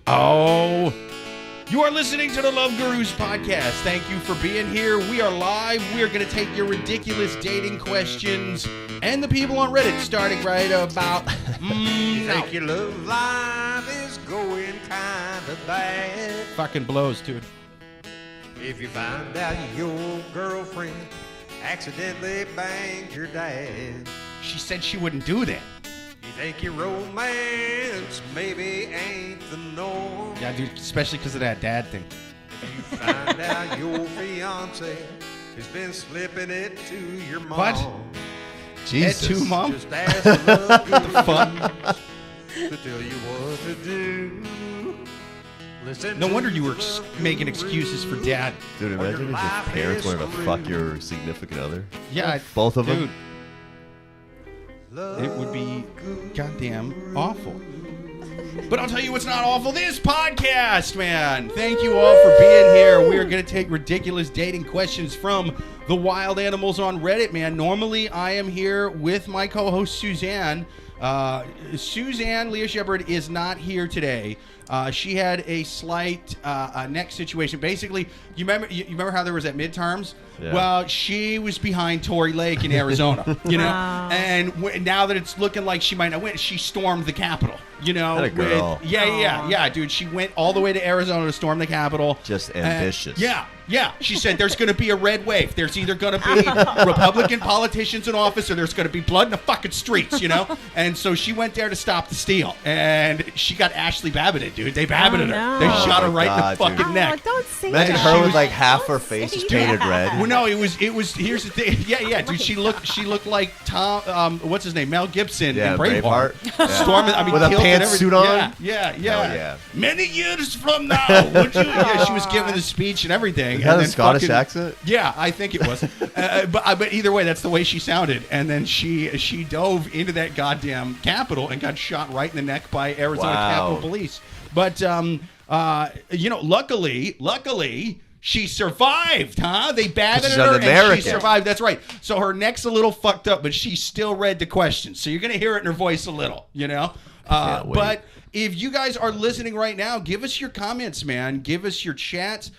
Oh, you are listening to the Love Gurus podcast. Thank you for being here. We are live. We are going to take your ridiculous dating questions and the people on Reddit starting right about You think your love life is going kind of bad? Fucking blows, dude. If you find out your girlfriend accidentally banged your dad, She said she wouldn't do that. you think your romance maybe ain't the norm. Yeah, dude, especially because of that dad thing. If you find out your fiancé has been slipping it to your mom. What? Jesus. That too, Mom? Just ask the love The fuck? gurus to tell you what to do. Listen No to wonder you were the making excuses for dad. Dude, imagine if your parents wanted to fuck your significant other. Yeah, Both of dude, them? it would be goddamn awful. But I'll tell you what's not awful. This podcast, man. Thank you all for being here. We are going to take ridiculous dating questions from the wild animals on Reddit, man. Normally, I am here with my co-host, Suzanne. Suzanne Leah Shepard is not here today. She had a slight neck situation. Basically, you remember how there was that midterms? Yeah. Well, she was behind Tory Lake in Arizona, you know? Wow. And now that it's looking like she might not win, she stormed the Capitol, you know? That a girl. Yeah, dude. She went all the way to Arizona to storm the Capitol. Just ambitious. Yeah. She said there's going to be a red wave. There's either going to be Republican politicians in office or there's going to be blood in the fucking streets, you know? And so she went there to stop the steal. And she got Ashley Babbitt, dude. They Babbitt no. her. They shot her right in the God, dude. fucking neck. Don't say Imagine that. her with like half her face is painted red. Well, no, it was. Here's the thing. Yeah, dude. She looked like Tom. What's his name? Mel Gibson Yeah, in Braveheart. Yeah. Storming. I mean, With a killed and pantsuit everything. on? Yeah. Hell yeah. Many years from now, would you? Yeah, she was giving the speech and everything. Is that and a then Scottish fucking- accent? Yeah, I think it was. But either way, that's the way she sounded. And then she dove into that goddamn Capitol and got shot right in the neck by Arizona Wow. Capitol Police. But luckily. She survived, huh? They batted She's her an and she American. survived. That's right. So her neck's a little fucked up, but she still read the questions. So you're going to hear it in her voice a little, you know? Can't wait. But if you guys are listening right now, give us your comments, man. Give us your chats.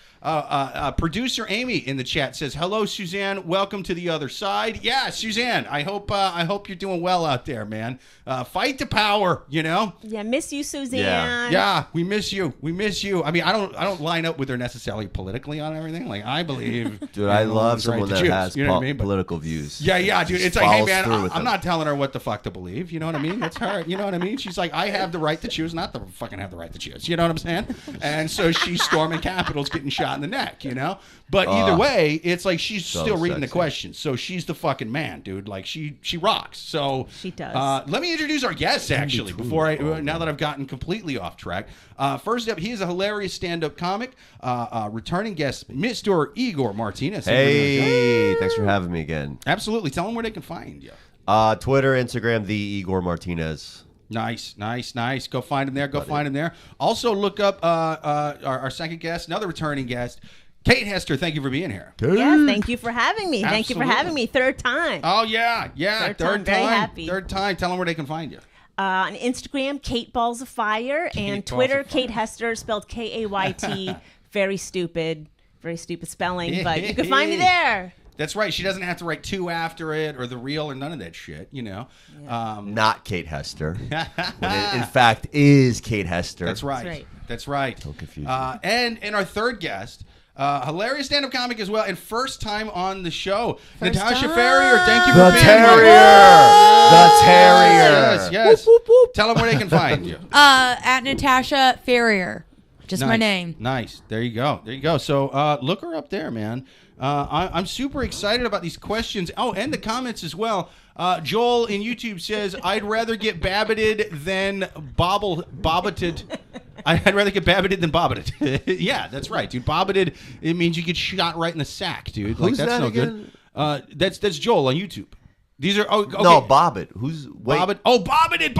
Producer Amy in the chat says, "Hello, Suzanne. Welcome to the other side." Yeah, Suzanne. I hope you're doing well out there, man. Fight the power, you know. Yeah, miss you, Suzanne. Yeah, we miss you. We miss you. I mean, I don't line up with her necessarily politically on everything. Like, I believe, Dude, I love it's right someone to that choose, has you know what I mean? But- political views. Yeah, dude. Just It's like, hey, follows man, through with I'm them. not telling her what the fuck to believe. You know what I mean? That's her. You know what I mean? She's like, I have the right to choose, not to fucking have the right to choose. You know what I'm saying? And so she's storming Capitals, getting shot in the neck, you know? But either way, it's like she's So still reading the sexy. questions. So she's the fucking man, dude. Like, she rocks. So She does. let me introduce our guest, actually, before now that I've gotten completely off track. First up, he is a hilarious stand-up comic, returning guest, Mr. Igor Martinez. Hey, thanks for having me again. Absolutely. Tell them where they can find you. Twitter, Instagram, the Igor Martinez. Nice. Go find him there. Also, look up our second guest, another returning guest, Kayt Hester. Thank you for being here. Yes, thank you for having me. Thank you for Absolutely. having me. Third time. Oh, yeah. Third time, very happy. Third time. Tell them where they can find you. On Instagram, Kate Balls of Fire, and Balls Twitter, of Fire. Kayt Hester, spelled Kayt. Very stupid spelling, but you can find me there. That's right. She doesn't have to write two after it or the real or none of that shit, you know. Not Kayt Hester. When it, in fact, is Kayt Hester. That's right. That's right. Don't confuse me. And our third guest, hilarious stand-up comic as well, and first time on the show, First Natasha time. Ferrier. Thank you for The being Terrier. here. The Terrier. Yes. Tell them where they can find you. At Natasha Ferrier. Just my name. Nice. There you go. So look her up there, man. I'm super excited about these questions. Oh, and the comments as well. Joel in YouTube says, I'd rather get babbited than bobbited. I'd rather get babbited than bobbited. Yeah, that's right, dude. Bobbited, it means you get shot right in the sack, dude. Like, Who's that's that no again? good. That's Joel on YouTube. These are okay. No, Bobbitt. Who's wait? Bobbitt. Oh, Bobbitt.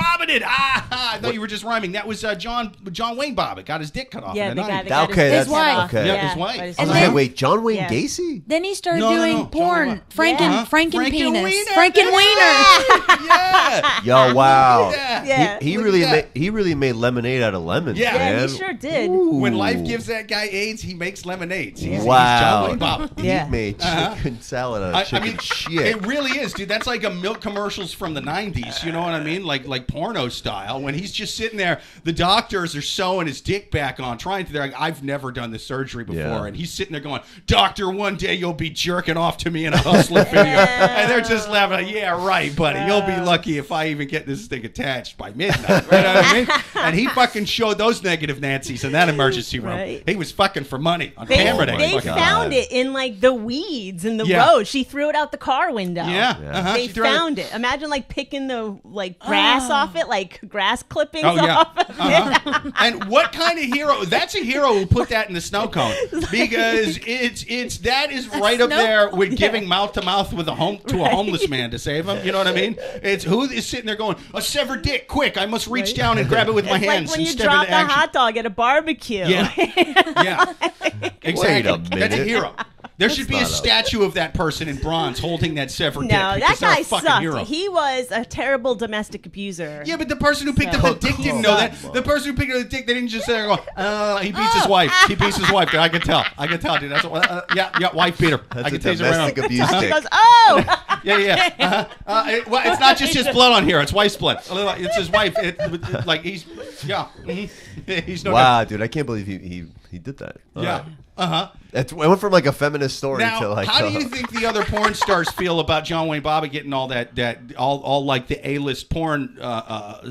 I thought you were just rhyming. That was John Wayne Bobbitt got his dick cut off. Yeah, in the the guy 90s. that got Okay, his His wife. Okay. Yeah, his wife. but I his was And then- like, wait, John Wayne Yeah. Gacy? Then he started No, doing John porn. Wayne. Franken penis. Franken Wiener. wiener. Yeah. Yo, wow. Yeah. He Look really at that. he really made lemonade out of lemons. Yeah. Yeah, man. he sure did. When Ooh. life gives that guy AIDS, he makes lemonades. He's Wow. John Wayne Bobbitt. He Yeah. made chicken salad out of I chicken mean, shit. it really is, dude. That's like a milk commercials from the 90s. You know what I mean? Like porno style. When he's just sitting there, the doctors are sewing his dick back on, trying to. They're like, I've never done this surgery before, Yeah. and he's sitting there going, "Doctor, one day you'll be jerking off to me in a Hustler video," and they're just laughing. Like, yeah, right, buddy. You'll be lucky if I even get this thing attached by midnight. Right? Know what I mean? And he fucking showed those negative Nancys in that emergency room. Right. He was fucking for money on They, camera day. they Fucking- found it in like the weeds in the Yeah. road. She threw it out the car window. Yeah. Yeah. Uh-huh. They She threw it- found it. Imagine like picking the like grass off it, like grass clippings Oh yeah. off of it. And what kind of hero? That's a hero who put that in the snow cone because it's that is right up there with giving mouth to mouth with a homeless man to save him. You know what I mean? It's who is sitting there going, a severed dick, quick! I must reach down and grab it with my It's hands like when and you step drop into the action. hot dog at a barbecue. Yeah, yeah, exactly. Wait a That's a minute. hero. There should be a not a- statue of that person in bronze holding that severed dick. No, that because they're a guy fucking sucked. hero. He was a terrible domestic abuser. Yeah, but the person who picked up the dick didn't know that. The person who picked up the dick, they didn't just sit there and go, he beats his wife. He beats his wife. I can tell. Dude. That's what, yeah, wife beater. I That's can a taste it right domestic now. abuse He dick. goes, oh! Yeah. Well, it's not just his blood on here. It's wife's blood. It's his wife. He's no Wow, dude, I can't believe he did that. All Yeah. right. Uh-huh. It went from like a feminist story Now, to like. how do you think the other porn stars feel about John Wayne Bobbitt getting all all like the A-list porn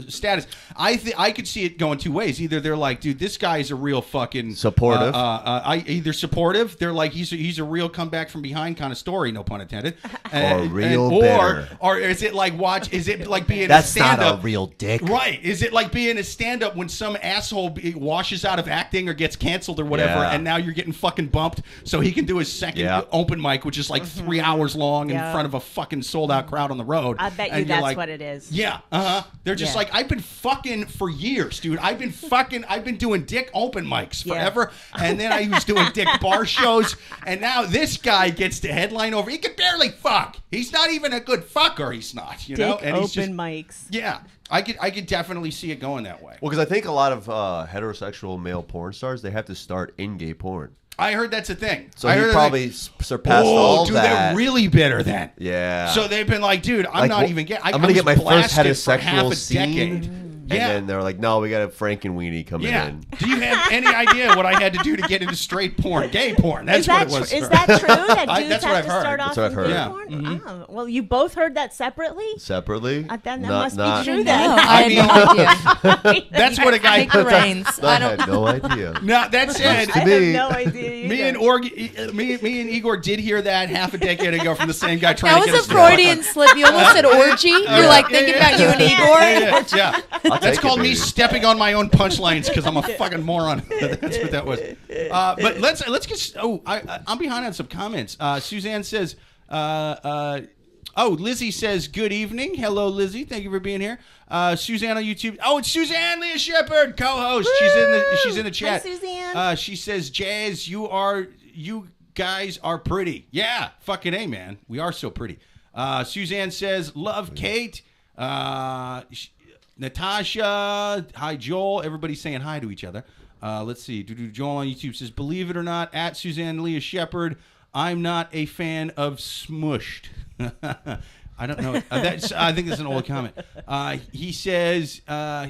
status? I could see it going two ways. Either they're like, dude, this guy is a real fucking Supportive. Either supportive. They're like, he's a real comeback from behind kind of story. No pun intended. Or real bitter. Or is it like Is it like being That's a stand-up? not a real dick. Right. Is it like being a stand-up when some asshole washes out of acting or gets canceled or whatever, Yeah. and now you're getting fucking bumped so he can do his second open mic, which is like 3 hours long in front of a fucking sold-out crowd on the road. I bet you And you're that's like, what it is. Yeah. They're just Yeah. like, I've been fucking for years, dude. I've been doing dick open mics forever, and then I was doing dick bar shows, and now this guy gets to headline over. He can barely fuck. He's not even a good fucker. He's not, you know? Dick And open he's just, mics. yeah. I could definitely see it going that way. Well, because I think a lot of heterosexual male porn stars, they have to start in gay porn. I heard that's a thing. So I he heard probably surpassed all dude, that. they're really bitter then. Yeah. So they've been like, dude, I'm Like, not well, even getting. I'm gonna get my first for half heterosexual a scene. decade. And Yeah. then they're like, no, we got a Frankenweenie coming Yeah. in. Do you have any idea what I had to do to get into straight porn, gay porn? That's Is what that it was. is that true? That I- dudes that's what have I've to heard. start That's off what I've in heard. gay Yeah. porn? Oh, well, you both heard that separately. Separately? That Not- must not- be true No, then. I had no idea. That's what a guy. Take the reins. I I don't. had no idea. Now that said, to I me. have no idea. me either. and Igor did hear that half a decade ago from the same guy trying That to get was us a to fuck. Freudian slip. You almost said orgy. You're like thinking about you and Igor. Yeah. I'll That's take called it, me baby. stepping on my own punchlines because I'm a fucking moron. That's what that was. But let's get. I'm behind on some comments. Suzanne says. Lizzie says, good evening. Hello, Lizzie. Thank you for being here. Suzanne on YouTube. Oh, it's Suzanne Leah Shepherd, co-host. She's in the chat. Hi, Suzanne. She says, Jazz, you guys are pretty. Yeah, fucking A, man. We are so pretty. Suzanne says, love Kate. Natasha. Hi, Joel. Everybody's saying hi to each other. Let's see. Joel on YouTube says, believe it or not, at Suzanne Leah Shepherd, I'm not a fan of smushed. I don't know. I think that's an old comment. He says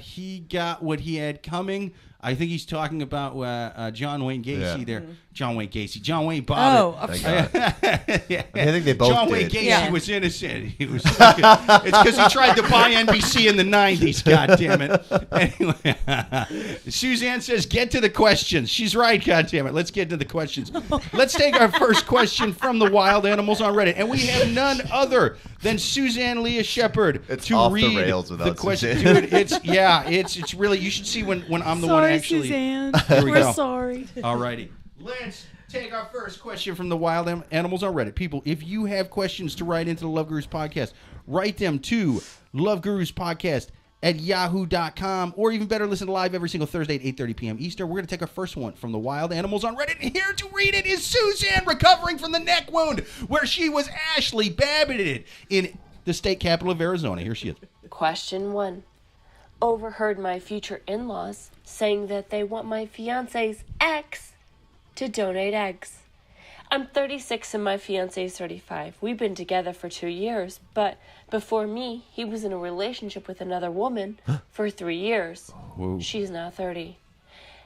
he got what he had coming. I think he's talking about John Wayne Gacy there. John Wayne Gacy. John Wayne Bobbitt. Oh, okay. Yeah. I think they both John did. Wayne Gacy Yeah. was innocent. He was. It's because he tried to buy NBC in the 90s. God damn it. Anyway, Suzanne says, "Get to the questions." She's right. God damn it. Let's get to the questions. Let's take our first question from the wild animals on Reddit, and we have none other than Suzanne Leah Shepherd It's to off the read rails without question. Suzanne. Dude, it's really. You should see when I'm the one actually. Suzanne. Here we We're go. sorry. Alrighty. Let's take our first question from the wild animals on Reddit. People, if you have questions to write into the Love Gurus podcast, write them to loveguruspodcast@yahoo.com, or even better, listen live every single Thursday at 8:30 p.m. Eastern. We're going to take our first one from the wild animals on Reddit, and here to read it is Suzanne, recovering from the neck wound where she was Ashley Babbitt'd in the state capital of Arizona. Here she is. Question 1. Overheard my future in-laws saying that they want my fiance's ex to donate eggs. I'm 36 and my fiancé is 35. We've been together for 2 years, but before me, he was in a relationship with another woman for 3 years. Whoa. She's now 30.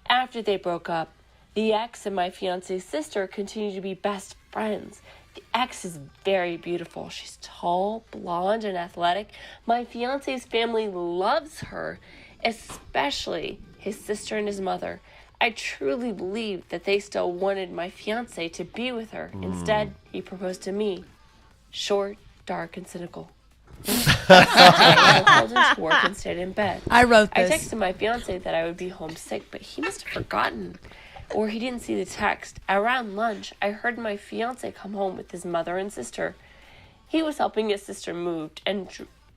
After they broke up, the ex and my fiancé's sister continue to be best friends. The ex is very beautiful. She's tall, blonde, and athletic. My fiancé's family loves her, especially his sister and his mother. I truly believe that they still wanted my fiancé to be with her. Instead, he proposed to me. Short, dark, and cynical. I called into work and stayed in bed. I wrote I this. texted my fiancé that I would be homesick, but he must have forgotten. Or he didn't see the text. Around lunch, I heard my fiancé come home with his mother and sister. He was helping his sister move, and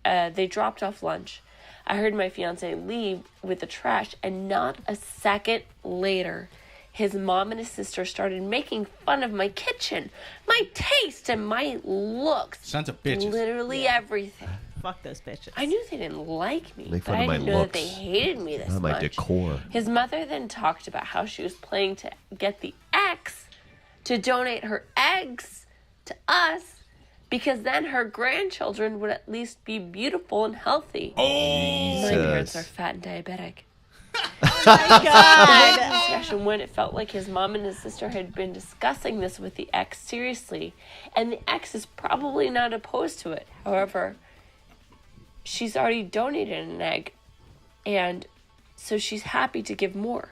they dropped off lunch. I heard my fiancé leave with the trash, and not a second later, his mom and his sister started making fun of my kitchen, my taste, and my looks. Sons of bitches. Literally everything. Fuck those bitches. I knew they didn't like me, Make but fun I of my didn't know that looks. they hated me this Not my much. decor. His mother then talked about how she was planning to get the ex to donate her eggs to us, because then her grandchildren would at least be beautiful and healthy. Oh, My parents Jesus. are fat and diabetic. Oh my God. The discussion when it felt like his mom and his sister had been discussing this with the ex seriously, and the ex is probably not opposed to it. However, she's already donated an egg, and so she's happy to give more.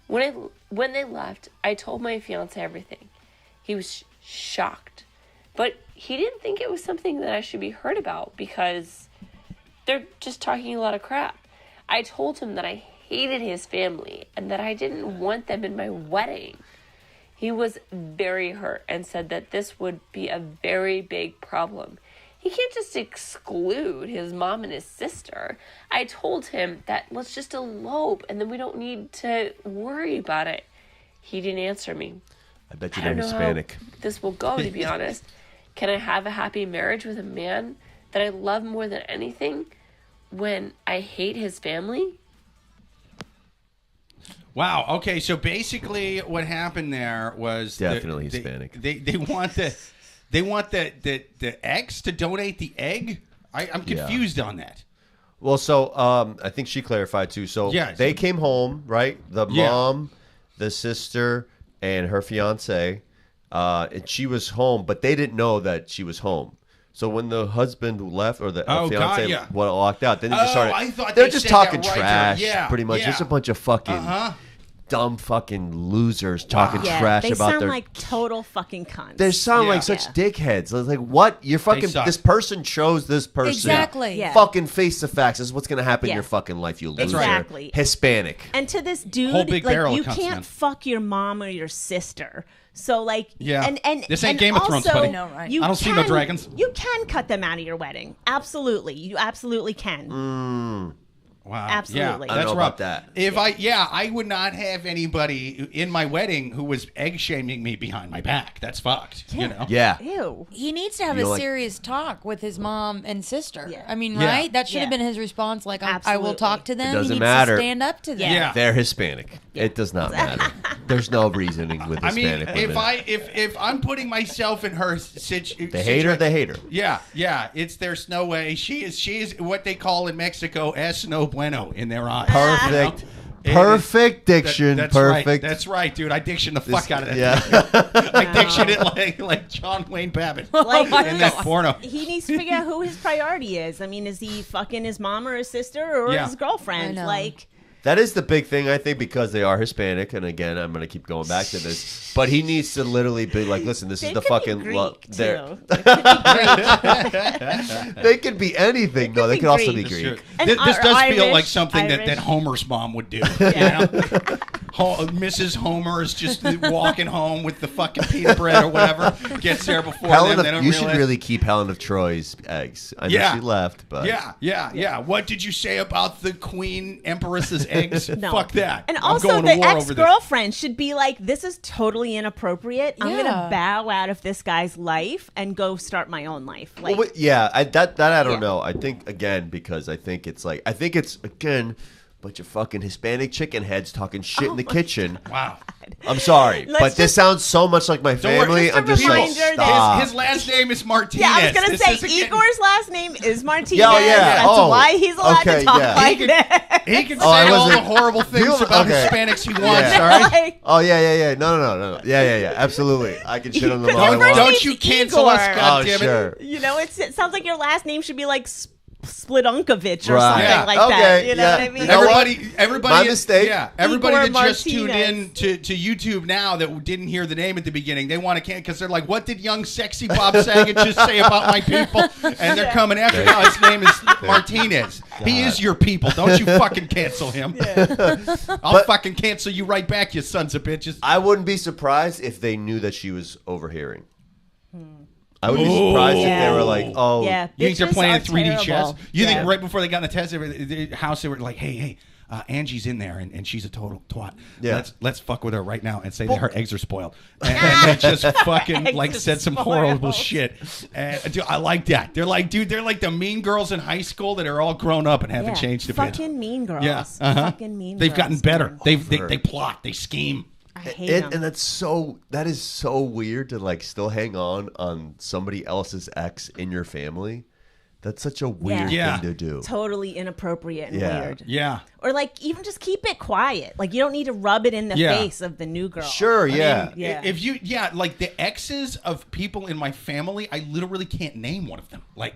When they left, I told my fiance everything. He was shocked, but he didn't think it was something that I should be heard about because they're just talking a lot of crap. I told him that I hated his family and that I didn't want them in my wedding. He was very hurt and said that this would be a very big problem. He can't just exclude his mom and his sister. I told him that let's just elope and then we don't need to worry about it. He didn't answer me. I bet you I they're don't know Hispanic. how this will go, to be honest. Can I have a happy marriage with a man that I love more than anything when I hate his family? wow. Okay, so basically, what happened there was Definitely Hispanic. They want the ex to donate the egg. I'm confused on that. Well, so I think she clarified too. So Yeah, they so- came home, right? The Yeah. mom, the sister, and her fiance, and she was home, but they didn't know that she was home. So when the husband left or the Oh, God, fiance yeah. walked out, then they just Oh, started. I thought they're they just said that talking right there. trash, Yeah, pretty much. yeah. Just a bunch of fucking dumb fucking losers talking Yeah, trash they about sound their. like total fucking cunts. They sound Yeah. like such Yeah. dickheads. It's like, what? You're fucking. suck. This person chose this person. Exactly. Yeah. Fucking face the facts. This is what's going to happen in Yeah. your fucking life, you That's loser. right. Exactly. Hispanic. And to this dude, Whole big like barrel you of cunts, can't man. fuck your mom or your sister. So like, Yeah. and This ain't and Game of Thrones, also, buddy. I know, right? you I don't see no can- dragons. You can cut them out of your wedding. Absolutely, you absolutely can. Wow. Absolutely. Yeah, I don't that's know rough. about that. If I would not have anybody in my wedding who was egg shaming me behind my back. That's fucked. You know. Yeah. Ew. He needs to have You know, a like- serious talk with his mom and sister. Yeah. I mean, Yeah. right? That should have Yeah. been his response. Like, I will Absolutely. talk to them. It doesn't he needs matter. to stand up to them. Yeah. They're Hispanic. It does not matter. There's no reasoning with I mean, Hispanic women. if I'm putting myself in her situation, They hate her. They hate her. Yeah, yeah. There's no way she is what they call in Mexico es no bueno in their eyes. Perfect. You know? Perfect diction. That's Perfect. Right. That's right, dude. I diction the fuck out of that. Yeah. I diction it like John Wayne Babbitt Like, in that porno. he needs to figure out who his priority is. I mean, is he fucking his mom or his sister or Yeah. his girlfriend? I know. Like, That is the big thing, I think, because they are Hispanic. And again, I'm going to keep going back to this. But he needs to literally be like, listen, this they is the could fucking. be Greek, they're- too. They could be Greek. They could be anything. No, they be could also Greek. be Sure. Greek. And This does feel Irish, like something that Irish. Homer's mom would do. Yeah. You know? Mrs. Homer is just walking home with the fucking pita bread or whatever. Gets there before them. They don't You realize. should really keep Helen of Troy's eggs. I know she left, but Yeah. What did you say about the Queen Empress's eggs? No. Fuck that. And I'm also, going the to war over this. ex-girlfriend should be like, this is totally inappropriate. I'm going to Yeah. bow out of this guy's life and go start my own life. Like, Well, yeah, I don't Yeah. know. I think again because I think it's again bunch of fucking Hispanic chicken heads talking shit in the kitchen. Wow. I'm sorry, Let's but this just- sounds so much like my worry, family. just a I'm just like, reminder that- stop. His last name is Martinez. yeah, I was going to This say, isn't getting- Igor's last name is Martinez. Yeah, yeah. That's Oh, why he's allowed okay, to talk yeah. like He that. He can Oh, I say all the wasn't- horrible things You- about okay. Hispanics he wants, Yeah. all right? Like, Oh yeah. No. Yeah. Absolutely. I can shit on them all I Your first want. Don't name's you cancel us, Igor. goddammit. sure. you know, it sounds like your last name should be like Splitunkovich or Right. something Yeah. like Okay, that. You know yeah. what I mean? You know what? Everybody, My mistake. Yeah, everybody Igor that just tuned Martinez. in to YouTube now that didn't hear the name at the beginning, they want to because they're like, "What did young sexy Bob Saget just say about my people?" And they're coming after. Now his name is Martinez. He is your people. Don't you fucking cancel him. I'll fucking cancel you right back, you sons of bitches. I wouldn't be surprised if they knew that she was overhearing. I would be surprised if they were like, "Oh, Yeah, You think they're bitches playing are 3D chess? terrible. You think Yeah. right before they got in the test, the house, they were like, "Hey, Angie's in there, and she's a total twat. Yeah. Let's fuck with her right now and say that her eggs are spoiled." And they just fucking Eggs like are said some spoiled. horrible shit. And dude, I like that. They're like the mean girls in high school that are all grown up and haven't Yeah. changed a bit. Fucking mean girls. Yeah, Fucking mean They've girls. gotten better. man. They plot. They scheme. I hate them. And that is so weird to like still hang on somebody else's ex in your family. That's such a weird Yeah. thing to do. Totally inappropriate and Yeah. weird. Yeah. Or like even just keep it quiet. Like you don't need to rub it in the Yeah. face of the new girl. Sure, yeah. Yeah. If you, like the exes of people in my family, I literally can't name one of them. Like,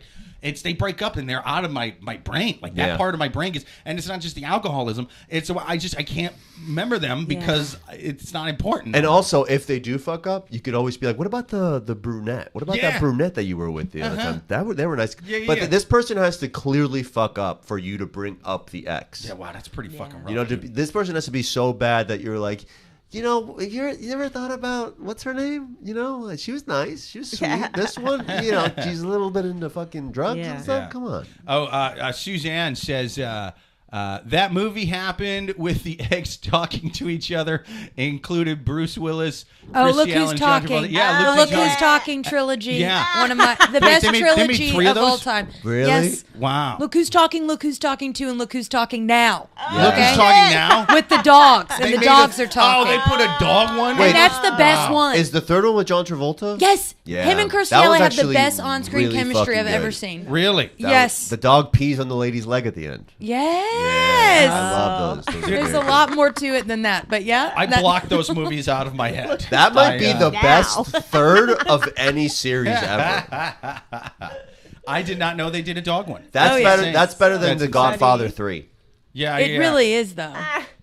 they break up and they're out of my brain. Like that Yeah. part of my brain is, and it's not just the alcoholism. It's I can't remember them because it's not important. And also, if they do fuck up, you could always be like, "What about the brunette? What about Yeah. that brunette that you were with the other time? They were nice." Yeah, but yeah. this person has to clearly fuck up for you to bring up the ex. yeah, wow, that's pretty fucking rough. You know, this person has to be so bad that you're like, you ever thought about what's her name? You know, she was nice, she was sweet. This one, she's a little bit into fucking drugs Yeah. and stuff. Yeah. Come on. Suzanne says that movie happened with the ex talking to each other. Included Bruce Willis. Oh, Chrissy look who's Allen, John Travolta. talking. Yeah, The Look who's Who's Talking trilogy. Yeah. One of the Wait, best they made trilogy three of of all those? time. Really? Yes. Wow. Look Who's Talking, Look Who's Talking To, and Look Who's Talking Now. Look Okay? who's talking now. With the dogs, and They the made dogs a- are talking. Oh, they put a dog one. Wait, and that's the best one. Is the third one with John Travolta? Yes. Yeah. Him and Kirstie That Alley was have the actually best on-screen really chemistry fucking I've ever good. seen. Really? Yes. The dog pees on the lady's leg at the end. Yes. I love those. Those are There's great. a lot more to it than that, but yeah. I that- blocked those movies out of my head. That might be the Now. best third of any series ever. I did not know they did a dog one. That's Oh, yeah. better. That's better than That's The Godfather 3. Yeah, It yeah. really is, though.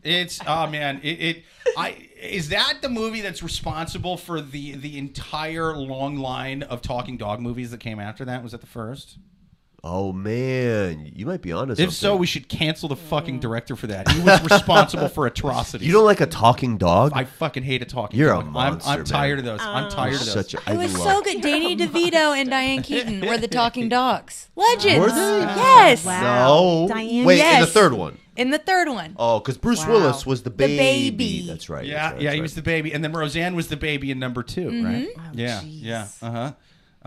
It's man. Is that the movie that's responsible for the entire long line of talking dog movies that came after that? Was that the first? Oh man, you might be onto something. If so, we should cancel the fucking director for that. He was responsible for atrocities. you don't like a talking dog? I fucking hate a talking You're a dog. monster, I'm tired man. of those. I'm tired of those. Such a, It was love- so good. Danny DeVito and Diane Keaton were the talking dogs. Legends. Were they? Yes. Wow. No. Diane- Wait, in the Yes. third one. In the third one. Oh, because Bruce Wow. Willis was the baby. baby. That's right. Yeah, that's yeah, right, he that's was the baby, and then Roseanne was the baby in number 2, right? Yeah, jeez. yeah,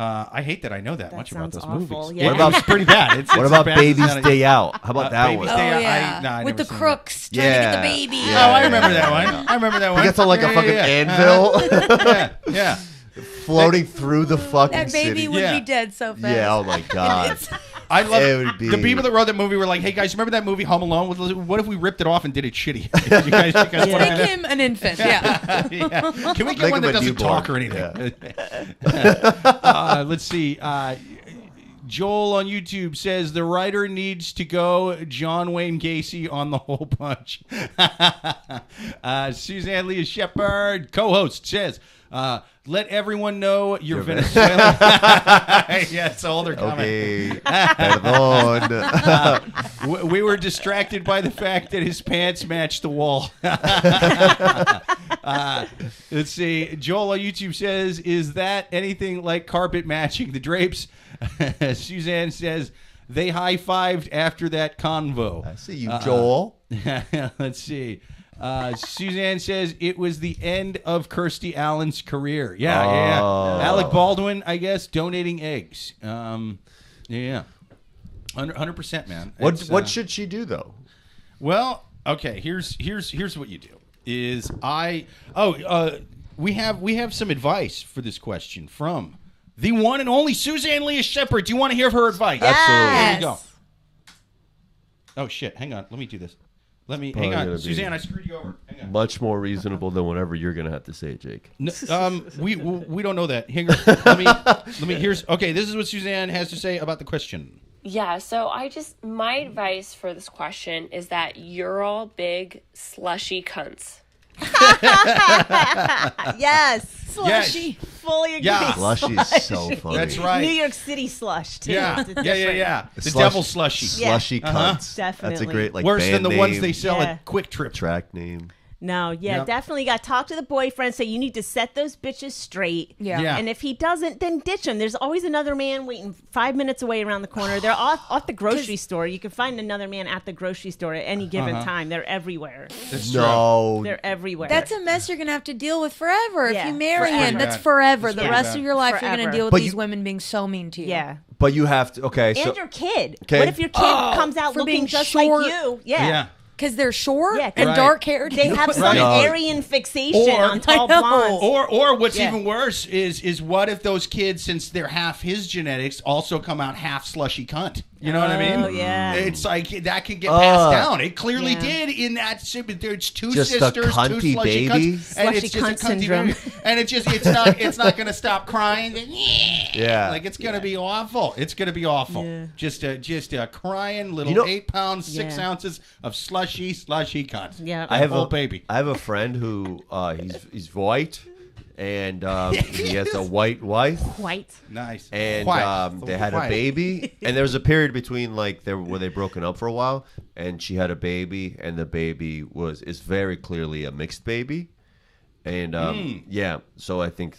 I hate that I know that much about sounds those awful, movies. yeah. What about it's pretty bad? It's What as about bad as Baby's that. Day Out? How about that Baby's one? Day Oh, Out. yeah. I With never the seen that. crooks trying to get the baby. Yeah. Oh, I remember that one. I remember that one. He gets on like a fucking anvil, Yeah. floating through the fucking That baby city. would Yeah. be dead so fast. Yeah. Oh my god. I love It would be- the people that wrote that movie were like, "Hey guys, remember that movie Home Alone? What if we ripped it off and did it shitty? you guys want to Make him an infant. Yeah. yeah. Can we get Make one him that a doesn't newborn. talk or anything? Let's see. Joel on YouTube says the writer needs to go John Wayne Gacy on the hole punch. Suzanne Leah Shepard, co-host, says Let everyone know you're Venezuelan. Yeah, so they're coming. Okay. Perdón. We were distracted by the fact that his pants matched the wall. Let's see. Joel on YouTube says, is that anything like carpet matching the drapes? Suzanne says, they high-fived after that convo. I see you, Joel. Let's see. Suzanne says it was the end of Kirstie Allen's career. Yeah. Alec Baldwin, I guess, donating eggs. Yeah. 100%, man. What should she do though? Well, okay. Here's what you do. We have some advice for this question from the one and only Suzanne Leah Shepherd. Do you want to hear her advice? Absolutely. Here you go. Oh shit! Hang on. Let me do this. Hang on, Suzanne. I screwed you over. Hang on. Much more reasonable than whatever you're gonna have to say, Jake. No, we don't know that. Hang on. Let me. Okay. This is what Suzanne has to say about the question. Yeah, so my advice for this question is that you're all big slushy cunts. Yes. Slushy. Fully agree. Yeah. Slushy is so funny. That's right. New York City slush, too. Yeah. It's different. Yeah. The Slush- devil slushy. Slushy cunts. Definitely. That's a great Worse than band the ones name, they sell Yeah. at Quick Trip. track name. No, Yep. definitely got to talk to the boyfriend. Say you need to set those bitches straight. Yeah. Yeah. And if he doesn't, then ditch him. There's always another man waiting 5 minutes away around the corner. They're off the grocery store. You can find another man at the grocery store at any given time. They're everywhere. That's true. No. They're everywhere. That's a mess you're going to have to deal with forever. Yeah. If you marry Forever. him, that's forever. The Yeah. rest of your life, you're going Forever. to deal with But these you- women being so mean to you. yeah. But you have to. Okay. And So your kid. Okay. What if your kid comes out for looking being just short. like you? Yeah. Because they're short Yeah, and Right. dark-haired. They have some Right. Aryan fixation Or- on tall I know. blondes. Or what's Yeah. even worse is what if those kids, since they're half his genetics, also come out half slushy cunt? You know what I mean? Oh, yeah. It's like that can get passed Ugh. down. It clearly Yeah. did in that. There's two Just a sisters, two cunty slushy baby? cunts, and it's Slushy just a cunt cunty syndrome. baby, and it's not going to stop crying. Yeah. Like it's going to be awful. It's going to be awful. Yeah. Just a crying little You know- 8 pounds 6 Yeah. ounces of slushy cunt. Yeah. I have whole baby. I have a friend who he's white, and he has a white wife. White. Nice. And White. they had a White. baby, and there was a period between where they broken up for a while, and she had a baby, and the baby is very clearly a mixed baby, and yeah, so I think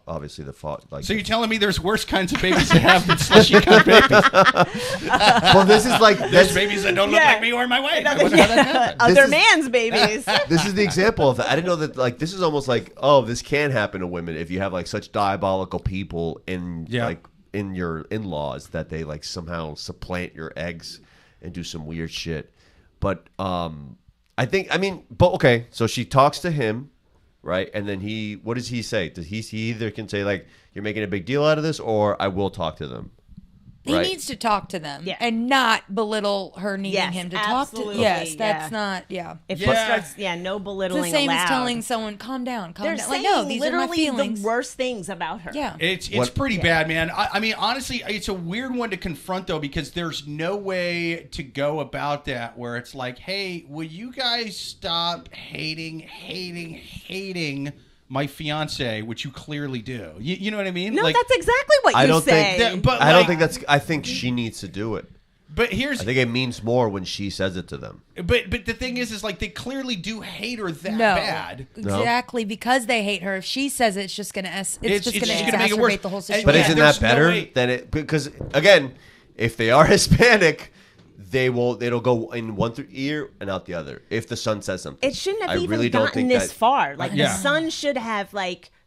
obviously the fault So you're telling me there's worse kinds of babies to have than slushy cunt babies? well, this is like There's babies that don't look Yeah. like me or my wife. I wonder how that happened. Other is- man's babies. this is the example of that. I didn't know that this is almost like this can happen to women if you have such diabolical people in in your in-laws that they somehow supplant your eggs and do some weird shit. But okay, so she talks to him, right? And then what does he say? He either can say you're making a big deal out of this, or I will talk to them. He Right. needs to talk to them Yeah. and not belittle her needing Yes, him to talk to them. absolutely, Yes, that's yeah. not, If Yeah. it starts, no It's belittling the same allowed. as telling someone, calm down, calm They're down. saying No, these are my literally feelings. the worst things about her. Yeah. It's What- pretty bad, man. I mean, honestly, it's a weird one to confront, though, because there's no way to go about that where it's like, hey, will you guys stop hating my fiance, which you clearly do. You know what I mean? No, that's exactly what you I don't say. think. But I don't think that's. I think she needs to do it. But here's I think it means more when she says it to them. but the thing is they clearly do hate her that No, bad. exactly, because they hate her. If she says it, it's just gonna It's gonna just gonna make it worse. exacerbate the whole And- situation. But Yeah, isn't there's that no better way- than it? Because again, if they are Hispanic, it'll go in one ear and out the other. If the son says something, It shouldn't have I even really don't gotten think this that, far. Like Yeah. the son should have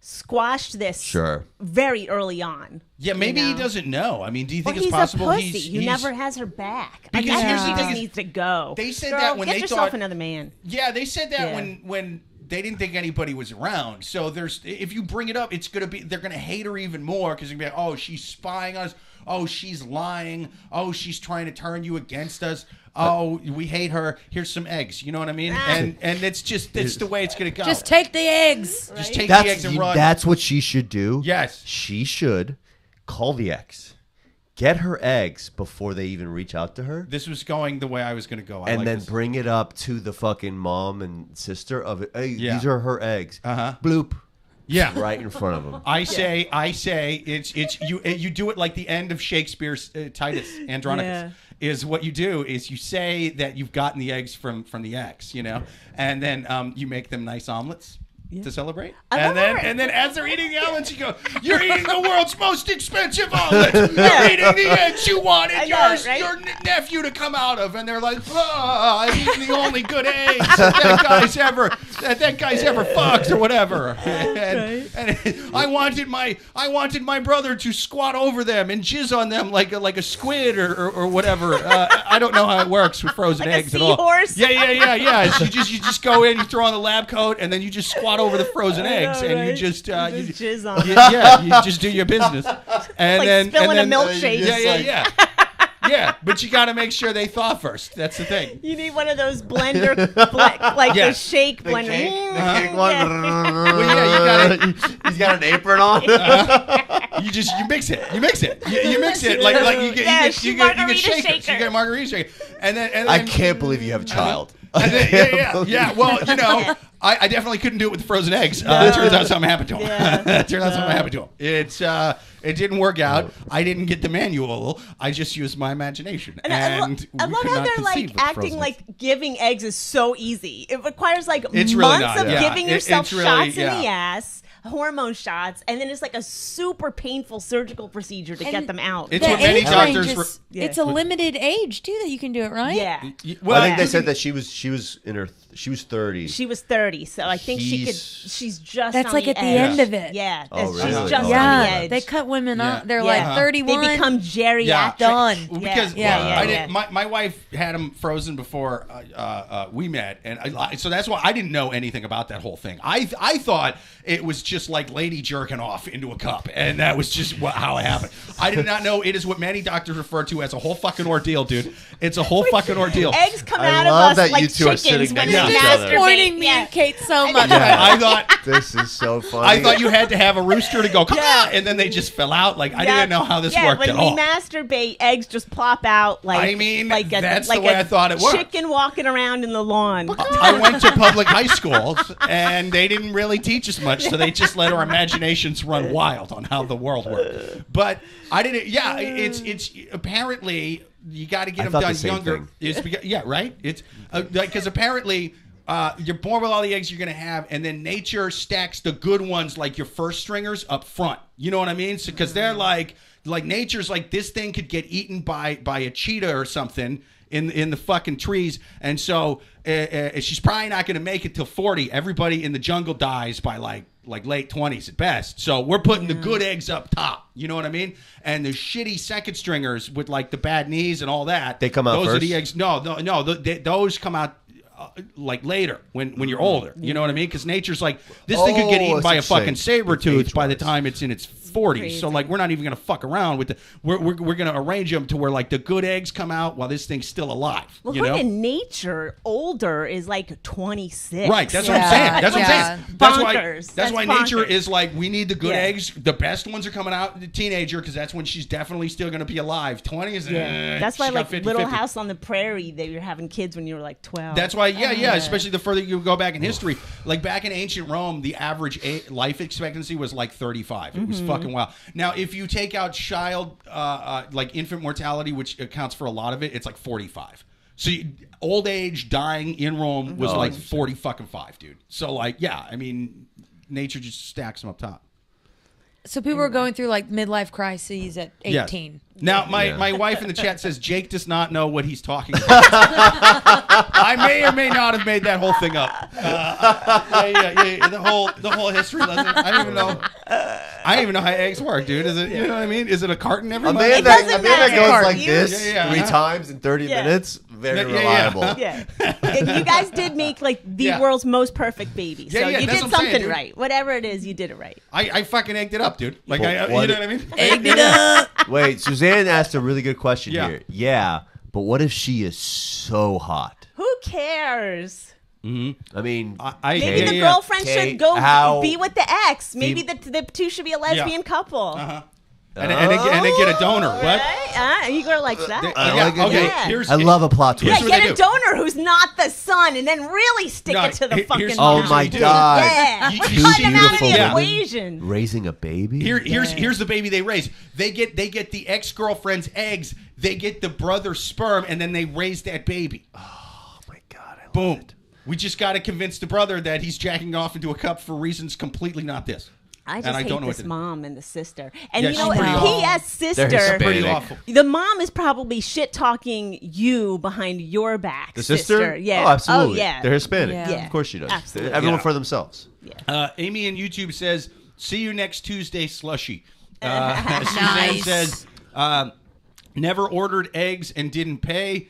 squashed this Sure. very early on. Yeah, maybe you he know? doesn't know. I mean, do you Well, think he's it's possible a pussy who he's never has her back. Because That's here's where the she thing just is, needs to go. they said Girl, that when get they yourself thought- another man. Yeah, they said that Yeah. when they didn't think anybody was around. So if you bring it up, they're gonna hate her even more because they're gonna be like, oh, she's spying on us. Oh, she's lying. Oh, she's trying to turn you against us. Oh, we hate her. Here's some eggs. You know what I mean? And it's the way it's gonna go. Just take the eggs. Just take the eggs and run. That's what she should do. Yes. She should call the ex, get her eggs before they even reach out to her, This was going the way I was gonna go. I and like then this. bring it up to the fucking mom and sister of it. Hey, Yeah. these are her eggs. Uh-huh. Bloop. Yeah. right in front of them. I say it's you do it like the end of Shakespeare's Titus Andronicus. Is what you do is you say that you've gotten the eggs from the ex, and then you make them nice omelets. To celebrate, and then as they're eating the omelets, you go, "You're eating the world's most expensive omelet. You're eating the eggs you wanted your nephew to come out of," and they're like, "I've eaten the only good eggs that guy's ever fucked or whatever." And I wanted my brother to squat over them and jizz on them like a squid or whatever. I don't know how it works with frozen eggs at all. Seahorse. Yeah. So you just go in, you throw on the lab coat, and then you just squat over the frozen eggs, and you just jizz on them. you just do your business, and like then spilling a milkshake. Yeah, but you got to make sure they thaw first. That's the thing. You need one of those blender, the shake blender. The cake one. Well, yeah, you got it. He's got an apron on. You mix it. You mix it like you get shakers. shaker. You get a margarita shaker, and then I can't believe you have a child. Yeah. Well, I definitely couldn't do it with the frozen eggs. It turns out something happened to him. It didn't work out. I didn't get the manual. I just used my imagination. And I love how they're like acting like giving eggs is so easy. It requires like months of giving yourself shots in the ass, hormone shots, and then it's like a super painful surgical procedure to get them out. It's what many doctors. It's a limited age too that you can do it, right? Yeah. Well, I think they said that she was 30. She was 30, so I think she's just. That's on like the at the edge. end of it. Yeah, Oh, she's really? just on the edge. They cut women up. They're Yeah. like 31. They become geriatric. Done. Well, because Yeah. my wife had them frozen before we met, and so that's why I didn't know anything about that whole thing. I thought it was just like lady jerking off into a cup, and that was just how it happened. I did not know it is what many doctors refer to as a whole fucking ordeal, dude. It's a whole fucking ordeal. Eggs come out love of that us like you two are chickens sitting when next they to each other. Disappointing me masturbate. and Kate so much. I thought This is so funny. I thought you had to have a rooster to go, come on, and then they just fell out. Like, I didn't know how this worked at all. When we masturbate, eggs just plop out like that's the way I thought it worked. Chicken walking around in the lawn. I went to public high schools, and they didn't really teach us much, so they just let our imaginations run wild on how the world worked. But I didn't. Yeah, it's apparently you got to get them done younger. Right. It's because apparently. You're born with all the eggs you're going to have, and then nature stacks the good ones, like your first stringers, up front. You know what I mean? So, because they're like nature's like, this thing could get eaten by a cheetah or something in the fucking trees, and so she's probably not going to make it till 40. Everybody in the jungle dies by like late 20s at best. So we're putting the good eggs up top. You know what I mean? And the shitty second stringers with like the bad knees and all that. They come out those first? Are the eggs. No. Those come out. Like later when you're older, you know what I mean? Because nature's like, this thing could get eaten by a fucking saber tooth by the time it's in its 40s. Crazy. So like, we're not even gonna fuck around with we're gonna arrange them to where like the good eggs come out while this thing's still alive. Well, you know? in nature, older is like 26. Right, that's what I'm saying. That's what I'm saying. Bonkers. That's why bonkers. nature is like, we need the good eggs. The best ones are coming out in the teenager because that's when she's definitely still gonna be alive. 20 is that's why like 50, Little 50. House on the Prairie, they were having kids when you were like 12. That's why, especially the further you go back in history. Like back in ancient Rome, the average life expectancy was like 35. It was fucking wild. Now, if you take out child, like infant mortality, which accounts for a lot of it, it's like 45. So old age dying in Rome was like 40 fucking 5, dude. So like, yeah, I mean, nature just stacks them up top. So people are going through like midlife crises at 18. Yes. Now, my wife in the chat says Jake does not know what he's talking about. I may or may not have made that whole thing up. The whole history lesson. I don't even know how eggs work, dude. Is it, you know what I mean? Is it a carton every month? It doesn't Amanda goes matter. like this 3 times in 30 Yeah. minutes. Very reliable. Yeah. And you guys did make like the world's most perfect baby. So you that's did what I'm saying, something dude. right. Whatever it is, you did it right. I fucking egged it up, dude. Like, But you know what I mean? Egged it up. Wait, Suzanne asked a really good question Yeah. here. Yeah, but what if she is so hot? Who cares? I mean, Maybe the girlfriend Kate, should go how- be with the ex. Maybe the two should be a lesbian couple. and then get a donor. What? Igor likes that. I love a plot twist. Get a donor who's not the son, and then really stick it to the fucking mom. Oh my God! Yeah, Two cut them out of the beautiful equation. Raising a baby. Here's the baby they raise. They get the ex-girlfriend's eggs. They get the brother's sperm, and then they raise that baby. Oh my God! I love Boom. it. We just got to convince the brother that he's jacking off into a cup for reasons completely not this. I just hate don't know this mom and the sister. And Yeah, you know she's what? pretty P.S. sister. Pretty awful. The mom is probably shit-talking you behind your back. The sister? Yeah. Oh, absolutely. Oh, yeah. They're Hispanic. Yeah. Of course she does. Absolutely. Everyone for themselves. Yeah. Amy on YouTube says, "See you next Tuesday, slushy." Nice. Suzanne says, "Never ordered eggs and didn't pay."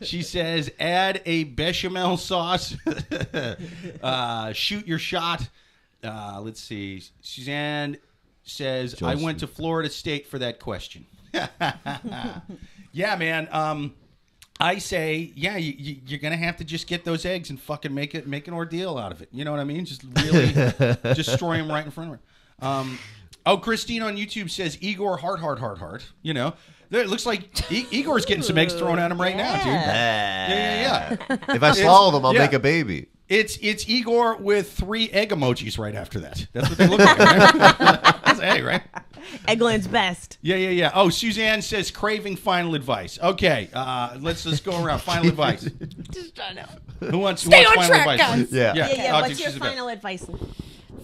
She says, "Add a bechamel sauce." Shoot your shot. Let's see. Suzanne says, "I went to Florida State for that question." Yeah, man. I say, yeah, you're gonna have to just get those eggs and fucking make an ordeal out of it. You know what I mean? Just really destroy them right in front of her. Christine on YouTube says Igor heart. You know, it looks like Igor's getting some eggs thrown at him right now, dude. Yeah. If I swallow them, I'll make a baby. It's Igor with 3 egg emojis right after that. That's what they look like, right? That's an egg, right? Eggland's best. Yeah. Oh, Suzanne says craving final advice. Okay, let's go around. Final advice. Just trying to Who wants Stay on final track, advice? guys. Yeah. Oh, What's dude, your she's the best. final advice?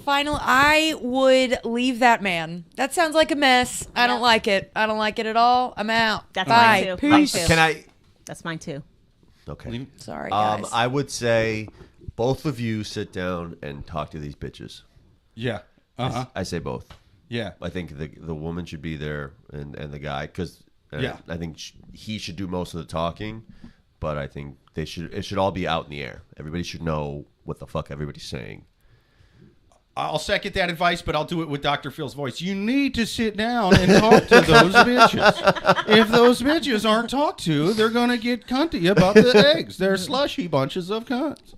I would leave that man. That sounds like a mess. I don't like it. I don't like it at all. I'm out. That's Bye. mine too. Peace. Mine too. Can I? That's mine too. Okay. Sorry, guys. I would say both of you sit down and talk to these bitches. Yeah. I say both. Yeah. I think the woman should be there and the guy because I think he should do most of the talking, but I think it should all be out in the air. Everybody should know what the fuck everybody's saying. I'll second that advice, but I'll do it with Dr. Phil's voice. You need to sit down and talk to those bitches. If those bitches aren't talked to, they're going to get cunty about the eggs. They're slushy bunches of cunts.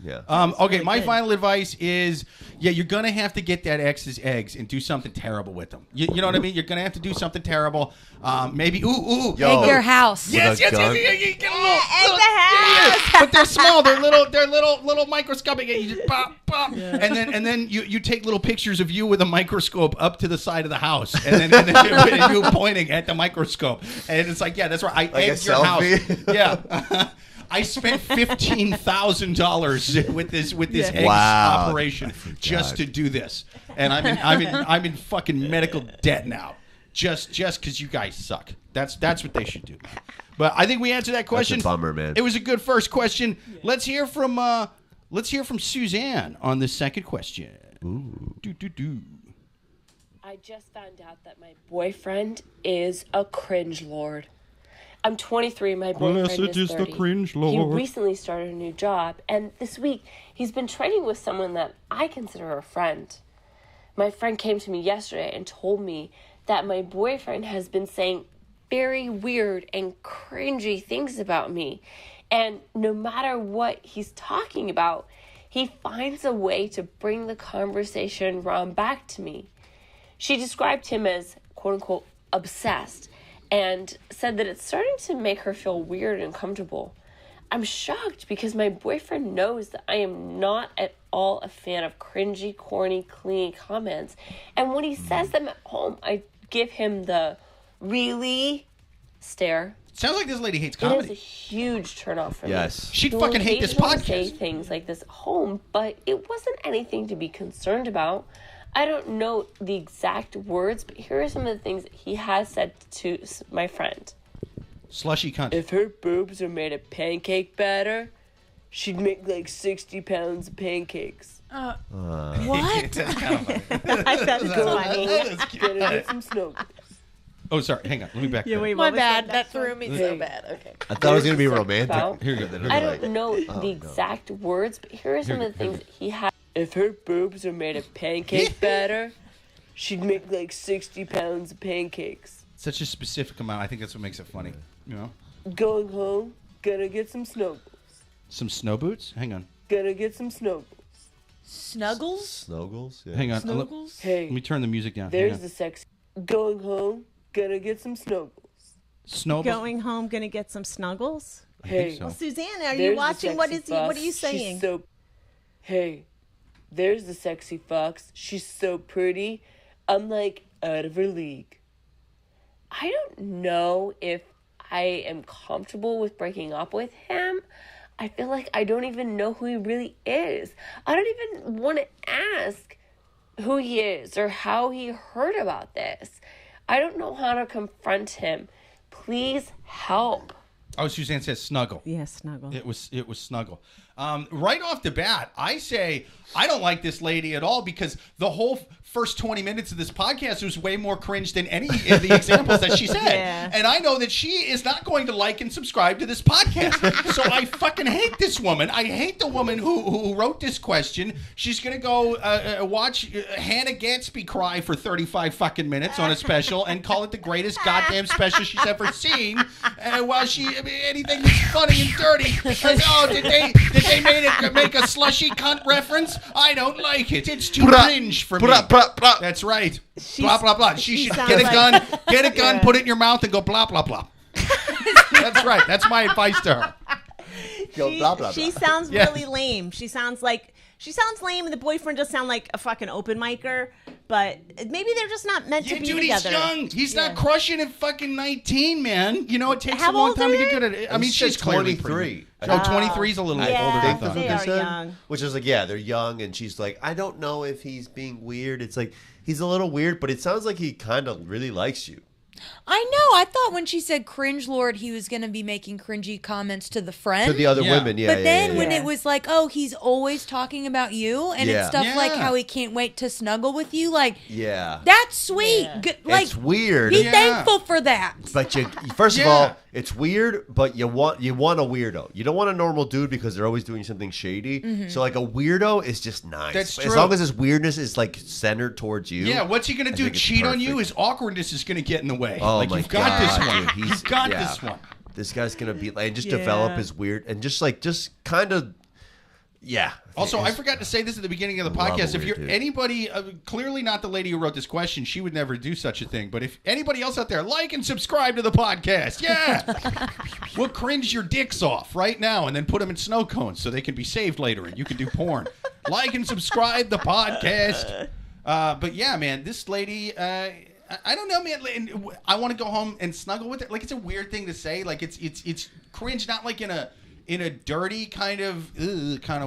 Yeah. Okay, my final advice is, you're going to have to get that ex's eggs and do something terrible with them. You know what I mean? You're going to have to do something terrible. Maybe, Yo. Egg your house. Yes. gun? Get a little, Egg the house. but they're small. They're little microscopic. You just pop, and then you take little pictures of you with a microscope up to the side of the house, and then you pointing at the microscope, and it's like, that's right. I egged your house. Yeah. I spent $15,000 with this eggs operation just to do this, and I'm in fucking medical debt now, just because you guys suck. That's what they should do. But I think we answered that question. That's a bummer, man. It was a good first question. Let's hear from Suzanne on the second question. Ooh. I just found out that my boyfriend is a cringe lord. I'm 23, my boyfriend is 30. The cringe lord. He recently started a new job, and this week he's been training with someone that I consider a friend. My friend came to me yesterday and told me that my boyfriend has been saying very weird and cringy things about me, and no matter what he's talking about, he finds a way to bring the conversation around back to me. She described him as, quote-unquote, obsessed, and said that it's starting to make her feel weird and uncomfortable. I'm shocked because my boyfriend knows that I am not at all a fan of cringy, corny, clingy comments. And when he says them at home, I give him the really stare. Sounds like this lady hates It comedy. is a huge turnoff for me. Yes. She'd He'll fucking hate this occasionally say podcast. things like this at home, but it wasn't anything to be concerned about. I don't know the exact words, but here are some of the things that he has said to my friend. Slushy cunt. If her boobs are made of pancake batter, she'd make like 60 pounds of pancakes. What? That's kind of funny. I thought it was funny. That's cute. Gonna get some snow. Oh, sorry. Hang on. Let me back up. My bad. That threw me so bad. Okay. I thought it was going to be About- romantic. Here you go. I don't know the exact words, but here are some of the things that he had. If her boobs are made of pancake batter, she'd make like 60 pounds of pancakes. Such a specific amount. I think that's what makes it funny. You know? Going home, gonna get some snowballs. Some snow boots? Hang on. Gonna get some snowballs. Snuggles? Yeah. Hang on. Snuggles? Let me turn the music down. There's the sex. Going home, gonna get some snuggles. Going home, gonna get some snuggles. Hey, well, Suzanne, are you watching? What is he? What are you saying? Hey, there's the sexy fox. She's so pretty. I'm like out of her league. I don't know if I am comfortable with breaking up with him. I feel like I don't even know who he really is. I don't even want to ask who he is or how he heard about this. I don't know how to confront him. Please help. Oh, Suzanne says snuggle. Yeah, snuggle. It was snuggle. Right off the bat, I say I don't like this lady at all because the whole first 20 minutes of this podcast was way more cringe than any of the examples that she said. Yeah. And I know that she is not going to like and subscribe to this podcast. So I fucking hate this woman. I hate the woman who wrote this question. She's going to go watch Hannah Gadsby cry for 35 fucking minutes on a special and call it the greatest goddamn special she's ever seen. While anything that's funny and dirty. Did they make a slushy cunt reference? I don't like it. It's too cringe for me. That's right. Blah, blah, blah. She should get a gun, put it in your mouth and go blah, blah, blah. That's right. That's my advice to her. She sounds really lame. She sounds lame, and the boyfriend does sound like a fucking open micer. But maybe they're just not meant to be together. He's young. He's not crushing at fucking 19, man. You know, it takes a long time to get good at it. I mean, she's 23. 23 is a little older than I thought. They are young. Which is like, they're young, and she's like, I don't know if he's being weird. It's like, he's a little weird, but it sounds like he kind of really likes you. I know. I thought when she said cringe lord, he was going to be making cringy comments to the friend. To the other women, But then when it was like, oh, he's always talking about you, and it's stuff like how he can't wait to snuggle with you, like, that's sweet. Yeah. Like, it's weird. Be thankful for that. But first of all, it's weird, but you want a weirdo. You don't want a normal dude because they're always doing something shady. Mm-hmm. So like a weirdo is just nice. That's true. As long as his weirdness is like centered towards you. Yeah, what's he going to do? Cheat on you? His awkwardness is going to get in the way. Oh like, my you've got this one. Dude, You've got this one. This guy's going to be like, just develop his weird, and just kind of, Also, I forgot to say this at the beginning of the podcast. If you're anybody, clearly not the lady who wrote this question, she would never do such a thing. But if anybody else out there, like and subscribe to the podcast. Yeah. We'll cringe your dicks off right now and then put them in snow cones so they can be saved later and you can do porn. Like and subscribe the podcast. But yeah, man, this lady, I don't know, man. I want to go home and snuggle with her. Like, it's a weird thing to say. Like, it's cringe, not like in a dirty kind of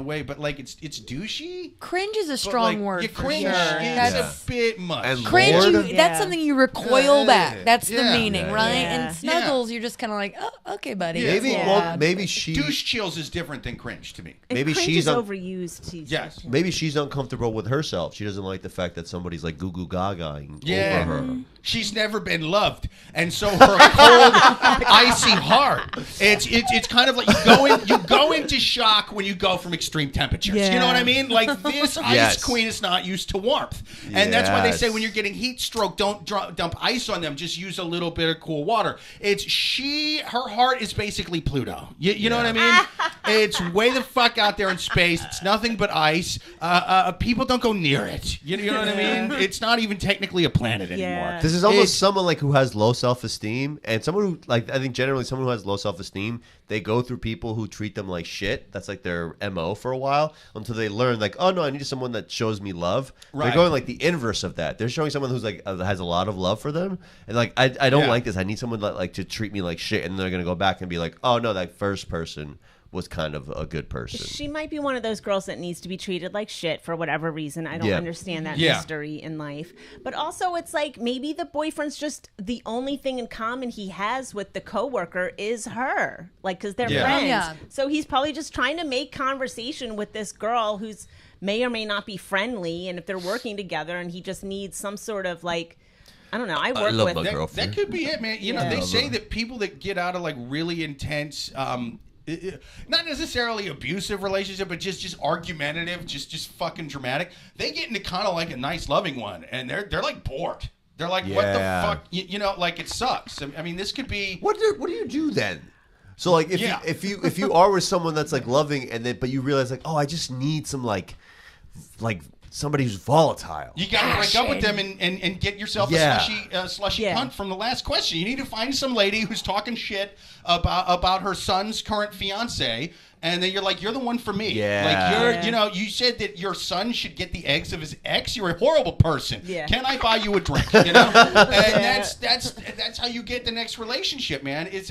way, but like it's douchey. Cringe is a strong word. Cringe is a bit much. And cringe, that's something you recoil back. That's the meaning, right? Yeah. And snuggles, you're just kind of like, oh, okay, buddy. Maybe she douche chills is different than cringe to me. Maybe cringe she's is overused. Yes. Maybe she's uncomfortable with herself. She doesn't like the fact that somebody's like goo goo gagaing over her. She's never been loved, and so her cold, icy heart. It's kind of like you go into shock when you go from extreme temperatures. Yeah. You know what I mean? Like, this ice queen is not used to warmth, and that's why they say when you're getting heat stroke, don't dump ice on them. Just use a little bit of cool water. Her heart is basically Pluto. You know what I mean? It's way the fuck out there in space. It's nothing but ice. People don't go near it. You know what I mean? It's not even technically a planet anymore. This is almost someone like who has low self-esteem, and someone who, like, I think generally someone who has low self-esteem, they go through people who treat them like shit. That's like their MO for a while until they learn, like, oh no, I need someone that shows me love. Right. They're going like the inverse of that. They're showing someone who's like has a lot of love for them, and like I don't like this. I need someone that like to treat me like shit, and they're gonna go back and be like, oh no, that first person was kind of a good person. She might be one of those girls that needs to be treated like shit for whatever reason. I don't understand that mystery in life. But also, it's like maybe the boyfriend's just the only thing in common he has with the coworker is her. Like, because they're friends. Yeah. So he's probably just trying to make conversation with this girl who's may or may not be friendly. And if they're working together and he just needs some sort of like, I don't know. I work with that could be it, man. You know, they say that people that get out of like really intense not necessarily abusive relationship, but just argumentative, just fucking dramatic. They get into kind of like a nice, loving one, and they're like bored. They're like, what the fuck? You know, like it sucks. I mean, this could be. What do you do then? So like, if you are with someone that's like loving, and then but you realize like, oh, I just need some like like somebody who's volatile. You got to break up with them and get yourself a slushy cunt from the last question. You need to find some lady who's talking shit about her son's current fiance. And then you're like, you're the one for me. Yeah. Like you said that your son should get the eggs of his ex. You're a horrible person. Yeah. Can I buy you a drink? And that's how you get the next relationship, man. It's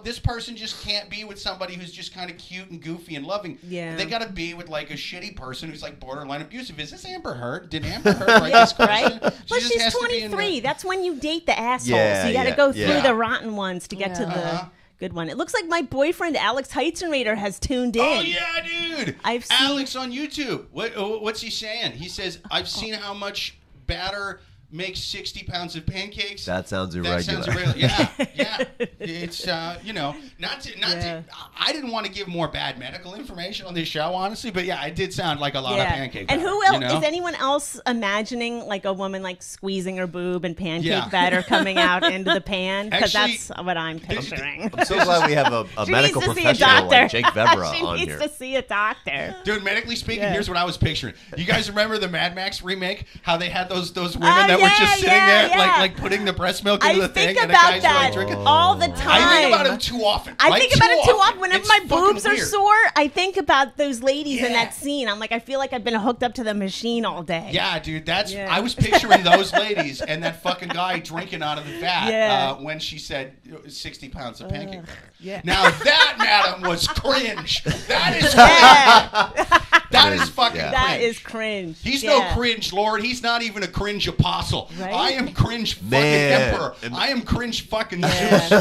this person just can't be with somebody who's just kind of cute and goofy and loving. Yeah. They got to be with like a shitty person who's like borderline abusive. Is this Amber Heard? Did Amber Heard write this question? Right? But she's 23. That's when you date the assholes. Yeah, so you got to go through yeah. the rotten ones to get to the good one. It looks like my boyfriend Alex Heitzenrader has tuned in. Oh yeah, dude! I've seen Alex on YouTube. What's he saying? He says, "I've seen how much batter makes 60 pounds of pancakes." That sounds irregular. Yeah. It's not to. I didn't want to give more bad medical information on this show, honestly, but yeah, it did sound like a lot of pancake batter. And who else? Is anyone else imagining like a woman like squeezing her boob and pancake batter coming out into the pan? Because that's what I'm picturing. I'm so glad we have a medical professional like Jake Vevera on here. She needs to see a doctor. Dude, medically speaking, here's what I was picturing. You guys remember the Mad Max remake? How they had those women that were just sitting there, like putting the breast milk into the thing, and the guys were like drinking. All the time. I think about it too often. I think about it too often. Whenever my boobs are sore, I think about those ladies in that scene. I'm like, I feel like I've been hooked up to the machine all day. Yeah, dude, I was picturing those ladies and that fucking guy drinking out of the vat when she said 60 pounds of pancake batter. Yeah. Now that, madam, was cringe. That is cringe. That is fucking cringe. That is cringe. He's no cringe lord. He's not even a cringe apostle. Right? I am cringe fucking emperor. I am cringe fucking Zeus.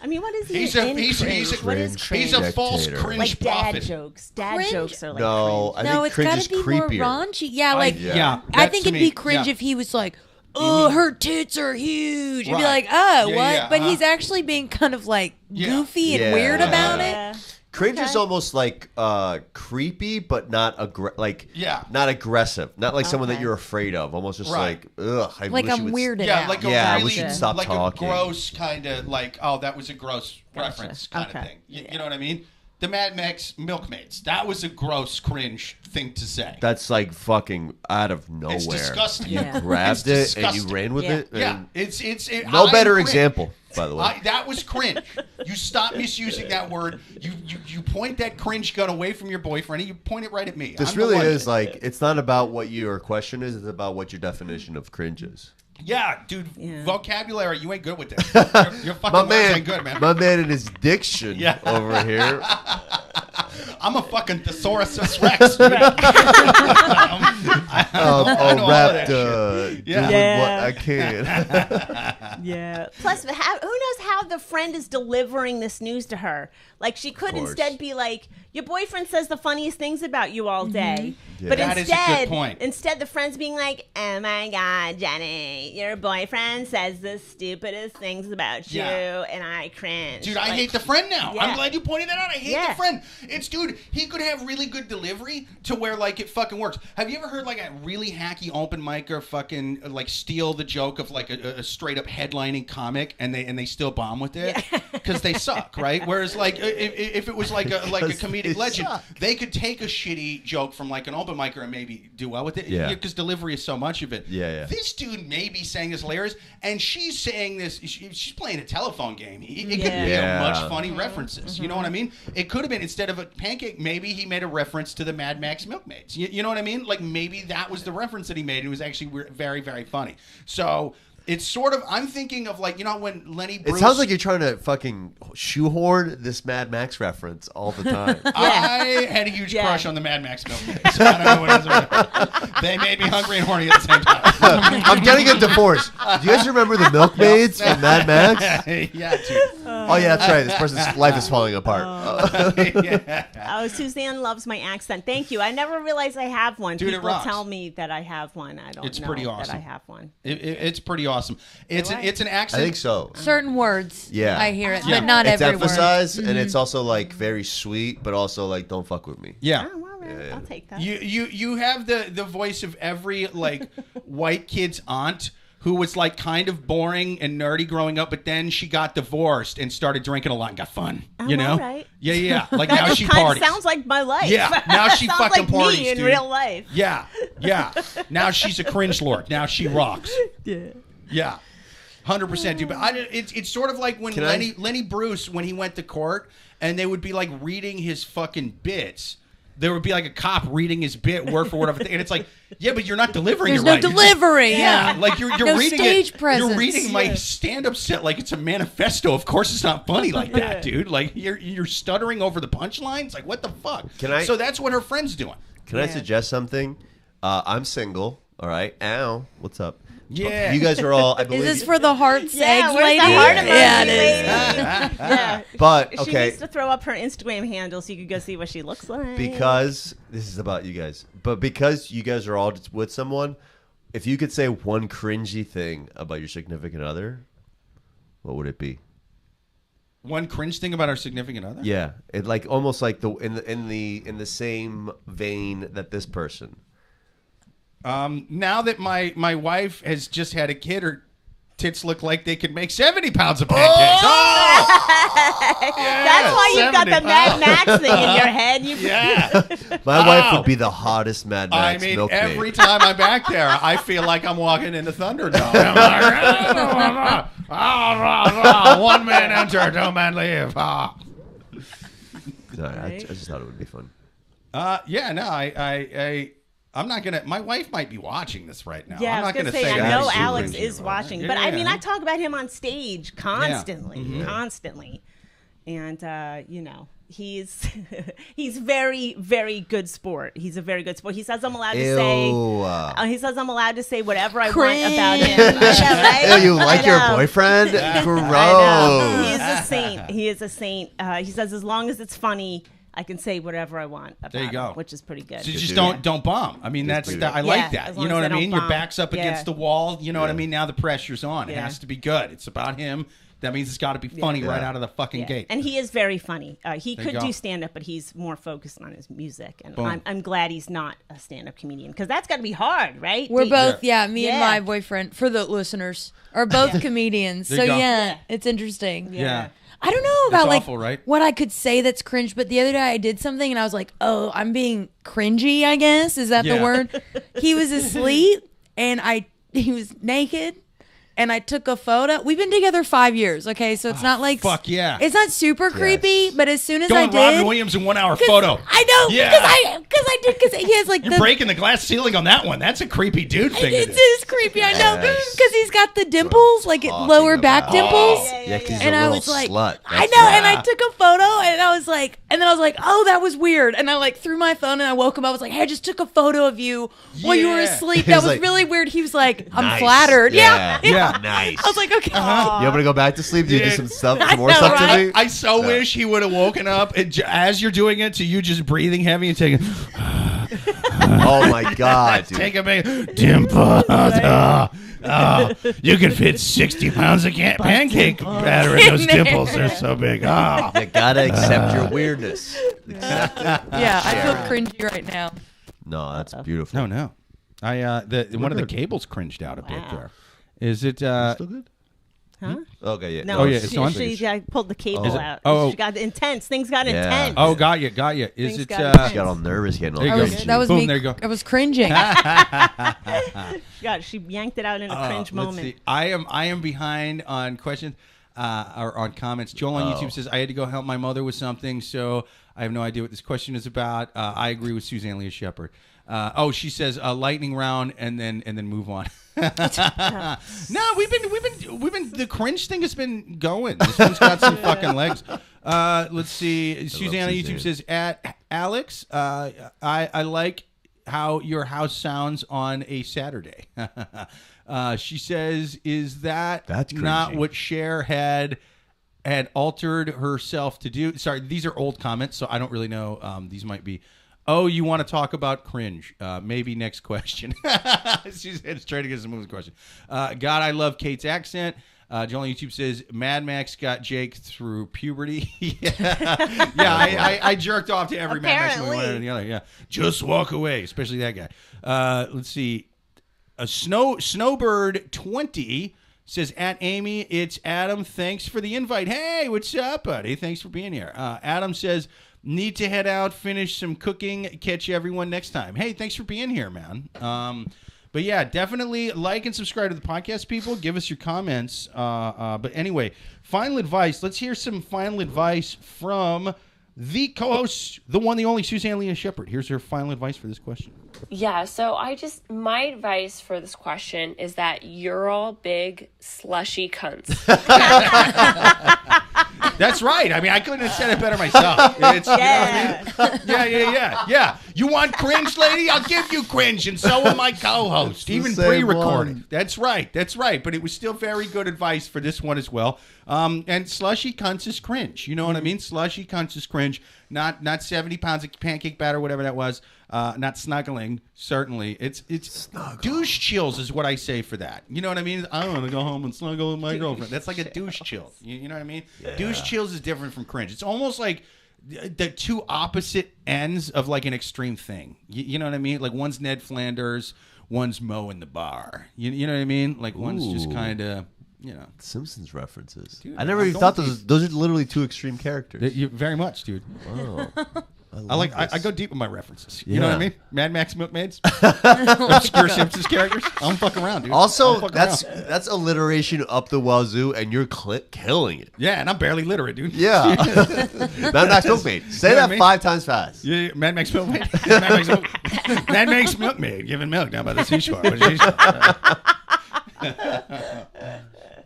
I mean, what is he? He's a false cringe like dad prophet. jokes. Dad jokes are like cringe. No, I think it's cringe gotta is be creepier. more raunchy. Yeah, like I think it'd be cringe if he was like, "Oh, her tits are huge." You'd be like, "Oh, what?" Yeah, but he's actually being kind of like goofy and weird about it. Cringe is almost like creepy, but not not aggressive. Not like someone that you're afraid of. Almost just like, ugh. I like wish I'm weirded Yeah, out. like I wish you'd stop like talking. a gross kind of like, oh, that was a gross reference kind of thing. You know what I mean? The Mad Max Milkmaids. That was a gross, cringe thing to say. That's like fucking out of nowhere. It's disgusting. You grabbed it and you ran with it. Yeah, it's no better example, by the way. That was cringe. You stop misusing that word. You point that cringe gun away from your boyfriend and you point it right at me. This really is like, it's not about what your question is, it's about what your definition of cringe is. Yeah, dude, vocabulary, you ain't good with that. Your fucking words ain't good, man. My man and his diction over here. I'm a fucking thesaurus Rex. All wrapped doing what I can. Yeah. Plus, who knows how the friend is delivering this news to her? Like, she could instead be like, your boyfriend says the funniest things about you all day. Yeah. But that is a good point. Instead, the friend's being like, oh my God, Jenny, your boyfriend says the stupidest things about you, and I cringe. Dude, I hate the friend now. I'm glad you pointed that out. I hate the friend. Dude, he could have really good delivery to where, like, it fucking works. Have you ever heard, like, a really hacky open micer fucking, like, steal the joke of, like, a straight-up headlining comic, and they still bomb with it? Because they suck, right? Whereas, like, if it was, like a comedic legend, they could take a shitty joke from, like, an open micer and maybe do well with it. Yeah. Because delivery is so much of it. Yeah. This dude may be saying this hilarious, and she's saying this, she's playing a telephone game. It could be much funny references. You know what I mean? It could have been, instead of a pancake, maybe he made a reference to the Mad Max Milkmaids. You know what I mean? Like, maybe that was the reference that he made. It was actually very, very funny. So it's sort of, I'm thinking of, like, you know, when Lenny Bruce... It sounds like you're trying to fucking shoehorn this Mad Max reference all the time. I had a huge crush on the Mad Max Milkmaids. I don't know what it is. They made me hungry and horny at the same time. I'm getting a divorce. Do you guys remember the Milkmaids from Mad Max? Yeah, dude. Oh, yeah, that's right. This person's life is falling apart. Oh, Suzanne loves my accent. Thank you. I never realized I have one. Dude, People tell me that I have one. I don't know pretty awesome. that I have one. It's pretty awesome. It's an accent. I think so. Certain words, I hear it, but not it's every word. It's emphasized, and it's also, like, very sweet, but also, like, don't fuck with me. Yeah. Oh, all right. I'll take that. You have the voice of every, like, white kid's aunt who was, like, kind of boring and nerdy growing up, but then she got divorced and started drinking a lot and got fun. You know? Right. Yeah. Like that now she kind parties. of sounds like my life. Yeah. Now she sounds fucking like parties, me in dude. real life. Yeah. Now she's a cringe lord. Now she rocks. Yeah. 100%, dude. But it's sort of like when Lenny Bruce, when he went to court, and they would be like reading his fucking bits. There would be like a cop reading his bit word for word of it, and it's like, yeah, but you're not delivering There's it no right. delivery. Yeah, like you're no reading stage it. presence. You're reading my stand-up set like it's a manifesto. Of course, it's not funny like that, dude. Like you're stuttering over the punchlines. Like what the fuck? So that's what her friend's doing. Can I suggest something? I'm single. All right. Ow. What's up? Yeah. You guys are all. I believe. Is this for the heart's eggs where's lady? the heart emoji, Yeah, it is. yeah. But She needs to throw up her Instagram handle so you can go see what she looks like. Because this is about you guys, but because you guys are all just with someone, if you could say one cringy thing about your significant other, what would it be? One cringe thing about our significant other? Yeah, it like almost like in the same vein that this person. Now that my wife has just had a kid, her tits look like they could make 70 pounds of pancakes. Oh! That's why you've got the Mad Max thing in your head. My wife would be the hottest Mad Max. I mean, milkmaid. every time I'm back there, I feel like I'm walking into Thunderdome. I'm like, 1 man enter, 2 men leave. No, I just thought it would be fun. I'm not gonna. My wife might be watching this right now. Yeah, I'm not I was gonna say I that know super Alex cringy is about watching, it. but I mean I talk about him on stage constantly, constantly, and he's very, very good sport. He's a very good sport. He says I'm allowed to say. He says I'm allowed to say whatever I want about him. Yeah, right? You like your boyfriend? Gross. He's a saint. He is a saint. He says as long as it's funny, I can say whatever I want about him, which is pretty good. So you just don't bomb. I mean, I like that. You know what I mean? Your back's up against the wall. You know what I mean? Now the pressure's on. It has to be good. It's about him. That means it's got to be funny right out of the fucking gate. And he is very funny. He could do stand-up, but he's more focused on his music. And I'm glad he's not a stand-up comedian, because that's got to be hard, right? We're both, me and my boyfriend, for the listeners, are both comedians. So, it's interesting. Yeah. I don't know about awful, right? what I could say that's cringe, but the other day I did something and I was like, oh, I'm being cringy, I guess. Is that the word? He was asleep and he was naked. And I took a photo. We've been together 5 years, okay? So it's not like... Fuck yeah. It's not super creepy, but as soon as I did... Robin Williams in 1 hour photo. I know, because he has like You're breaking the glass ceiling on that one. That's a creepy dude thing. It is creepy, I know. Because he's got the dimples, like lower back dimples. Yeah, because he's and a I little was like, slut. I know, and I took a photo, and I was like, oh, that was weird. And I like threw my phone, and I woke him up. I was like, hey, I just took a photo of you while you were asleep. That was like, really weird. He was like, I'm nice. flattered. Yeah. Nice. I was like, okay. You want me to go back to sleep? Do you do some stuff, some more know, stuff right? to me? I so wish he would have woken up and as you're doing it to you just breathing heavy and taking. Oh my god, dude. Take a big dimple. You can fit 60 pounds of pancake batter in those dimples. They're so big. You gotta accept your weirdness. Yeah, I feel cringy right now. No, that's beautiful. No. One of the cables cringed out a bit there. Is it Still good? Huh? Okay, yeah. No, it's on. she pulled the cable out. Oh. She got intense. Things got intense. Oh, got you. Is Things it? got She intense. got all nervous getting all There you go. cringy. That was Boom, me. there you go. I was cringing. She yanked it out in a cringe Let's moment. see. I am behind on questions or on comments. Joel on YouTube says I had to go help my mother with something, so I have no idea what this question is about. I agree with Suzanne Leah Shepherd. She says lightning round and then move on. No, we've been the cringe thing has been going. This one's got some fucking legs. Let's see. Suzanne on YouTube says at Alex, I like how your house sounds on a Saturday. She says, is that's not cringy. what Cher had altered herself to do? Sorry, these are old comments, so I don't really know. These might be. Oh, you want to talk about cringe? Maybe next question. She's trying to get some moving question. God, I love Kayt's accent. Joel on YouTube says Mad Max got Jake through puberty. I jerked off to every Mad Max movie, one after the other. Yeah, just walk away, especially that guy. Let's see. A Snowbird 20 says, at Amy, it's Adam. Thanks for the invite. Hey, what's up, buddy? Thanks for being here. Adam says, need to head out, finish some cooking. Catch everyone next time. Hey, thanks for being here, man. But yeah, definitely like and subscribe to the podcast, people. Give us your comments. But anyway, final advice. Let's hear some final advice from the co-host, the one, the only Suzanne Leah Shepard. Here's her final advice for this question. Yeah, so my advice for this question is that you're all big slushy cunts. That's right. I mean, I couldn't have said it better myself. It's, yeah. You know what I mean? Yeah. You want cringe, lady? I'll give you cringe, and so will my co-host, even pre-recorded. That's right. But it was still very good advice for this one as well. And slushy cunts is cringe. You know what I mean? Slushy cunts is cringe. Not 70 pounds of pancake batter, whatever that was. Not snuggling, certainly. It's douche chills is what I say for that. You know what I mean? I want to go home and snuggle with my girlfriend. That's like a douche chill. You know what I mean? Yeah. Douche chills is different from cringe. It's almost like the two opposite ends of like an extreme thing. You know what I mean? Like one's Ned Flanders, one's Mo in the bar. You know what I mean? Like one's just kind of... You know, Simpsons references. Dude, I never even thought those are literally two extreme characters. Very much, dude. Wow. I go deep with my references. You know what I mean? Mad Max Milkmaids, obscure Simpsons characters. I don't fuck around, dude. Also, that's alliteration up the wazoo, and you're killing it. Yeah, and I'm barely literate, dude. Yeah. Mad Max Milkmaid. Say that 5 times fast. Yeah, Mad Max Milkmaid. Mad Max Milkmaid giving milk down by the seashore.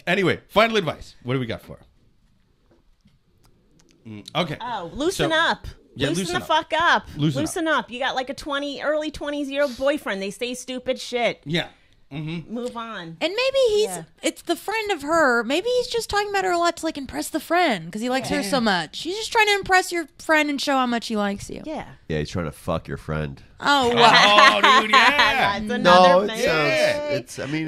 Anyway, final advice. What do we got for her? Okay. Oh, loosen up. Yeah, loosen the fuck up. Loosen up. You got like a early 20s-year-old boyfriend. They say stupid shit. Yeah. Mm-hmm. Move on. And maybe it's the friend of her. Maybe he's just talking about her a lot to like impress the friend because he likes her so much. He's just trying to impress your friend and show how much he likes you. Yeah. Yeah, he's trying to fuck your friend. Oh, wow. Oh, dude, yeah. That's another the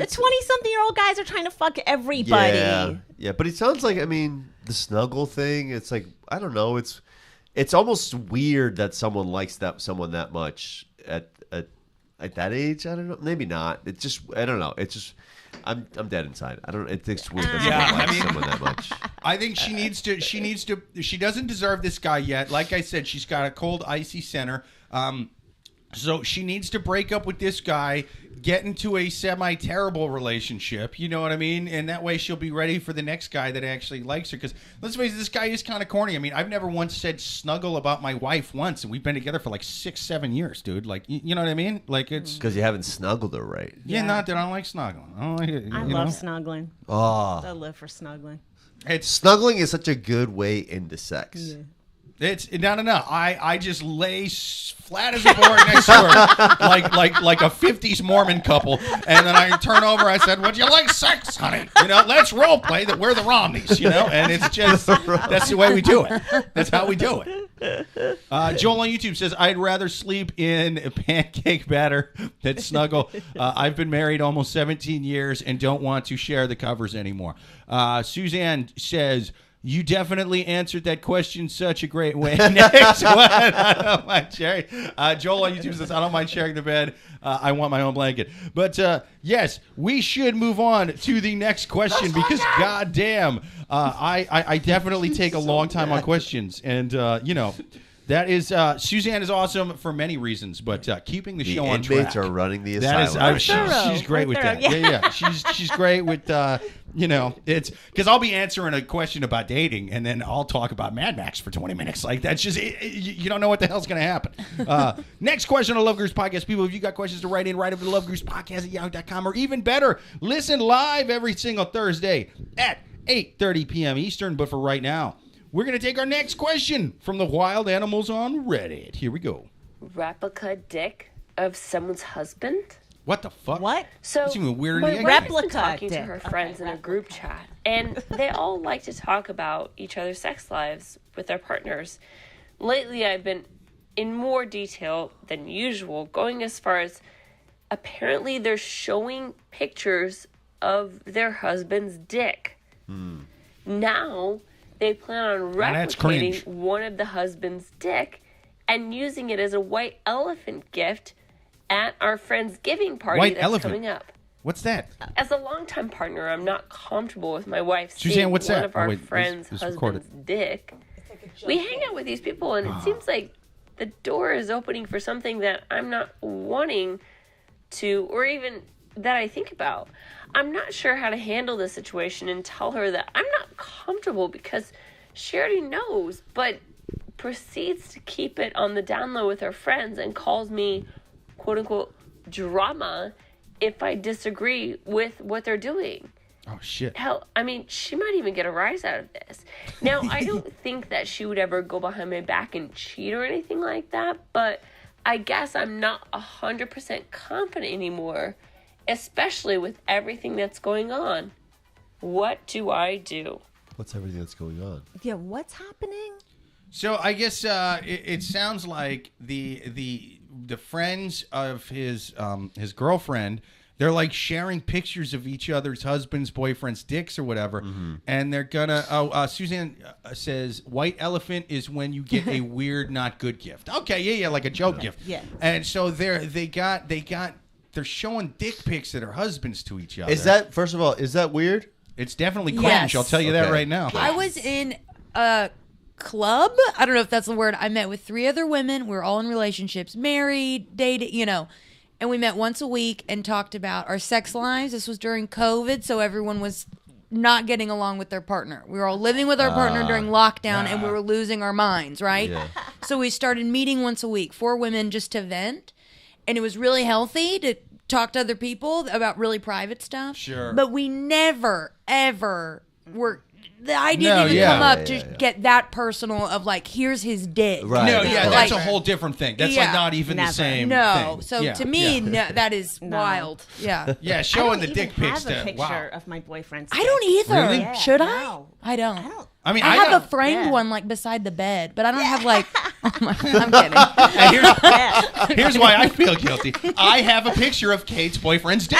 20-something-year-old guys are trying to fuck everybody. Yeah, but it sounds like, the snuggle thing, it's like, I don't know, it's almost weird that someone likes someone that much at that age. I don't know. Maybe not. It's just, I don't know. It's just, I'm dead inside. I don't. It's weird that someone likes someone that much. I think she needs to. She doesn't deserve this guy yet. Like I said, she's got a cold, icy center. So she needs to break up with this guy, get into a semi-terrible relationship, you know what I mean? And that way she'll be ready for the next guy that actually likes her. Because let's face it, this guy is kind of corny. I mean, I've never once said snuggle about my wife once, and we've been together for like 6-7 years, dude. Like, you know what I mean? Like, it's... Because you haven't snuggled her right. Yeah, not that I don't like snuggling. I don't like it. I love snuggling. Oh. I live for snuggling. Snuggling is such a good way into sex. Yeah. It's no. I just lay flat as a board next to her, like a 50s Mormon couple, and then I turn over. I said, "Would you like sex, honey? You know, let's role play that we're the Romneys. You know." And it's just that's the way we do it. That's how we do it. Joel on YouTube says, "I'd rather sleep in a pancake batter than snuggle. I've been married almost 17 years and don't want to share the covers anymore." Suzanne says, "You definitely answered that question such a great way." Next one. I don't mind sharing. Joel on YouTube says, "I don't mind sharing the bed. I want my own blanket." But yes, we should move on to the next question because goddamn, I definitely take a long time on questions. And, that is Suzanne is awesome for many reasons, but keeping the show on track. The inmates are running the asylum. She's great with that. Yeah. She's great with it's because I'll be answering a question about dating, and then I'll talk about Mad Max for 20 minutes. Like that's just you don't know what the hell's going to happen. Next question on Love Gurus Podcast, people. If you got questions to write over to loveguruspodcast@yahoo.com, or even better, listen live every single Thursday at 8:30 p.m. Eastern. But for right now, we're going to take our next question from the wild animals on Reddit. Here we go. Replica dick of someone's husband? What the fuck? What? So that's even weirder my than wife replica has been talking dick. to her friends in a group chat, and they all like to talk about each other's sex lives with their partners. Lately, I've been in more detail than usual, going as far as apparently they're showing pictures of their husband's dick. Now they plan on replicating one of the husband's dick and using it as a white elephant gift at our friend's giving party coming up. What's that? As a longtime partner, I'm not comfortable with my wife Suzanne, seeing what's one that? of our wait, friends' it's husband's dick. We hang out with these people, and it seems like the door is opening for something that I'm not wanting to, or even that I think about. I'm not sure how to handle this situation and tell her that I'm not comfortable because she already knows, but proceeds to keep it on the down low with her friends and calls me, quote unquote, drama if I disagree with what they're doing. Oh, shit. Hell, I mean, she might even get a rise out of this. Now, I don't think that she would ever go behind my back and cheat or anything like that, but I guess I'm not 100% confident anymore, especially with everything that's going on. What do I do? What's everything that's going on? Yeah, what's happening? So I guess it sounds like the friends of his girlfriend, they're like sharing pictures of each other's husbands, boyfriends' dicks or whatever, and they're gonna. Suzanne says white elephant is when you get a weird, not good gift. Okay, yeah, like a joke gift. Yeah. And so they're showing dick pics of their husbands to each other. Is that, first of all, is that weird? It's definitely cringe. Yes. I'll tell you that Okay. right now. I was in a club. I don't know if that's the word. I met with 3 other women. We were all in relationships, married, dated, and we met once a week and talked about our sex lives. This was during COVID, so everyone was not getting along with their partner. We were all living with our partner during lockdown, and we were losing our minds, right? Yeah. So we started meeting once a week, 4 women just to vent, and it was really healthy to talk to other people about really private stuff. Sure. But we never, ever were... The idea No, didn't yeah. come up Yeah, to yeah. get that personal of like, here's his dick. Right. No, yeah, Like- that's a whole different thing. That's Yeah. like not even the Never. same No. thing. So Yeah, to me, yeah. no, that is wild. Yeah. Yeah, showing I the don't dick even pics. have a picture Wow. of my boyfriend's I don't dick. either. Really? Yeah, Should no. I? I don't. I mean, I have got- a framed yeah. one like beside the bed, but I don't have like. Oh my, I'm kidding. And Yeah. here's why I feel guilty. I have a picture of Kate's boyfriend's dick.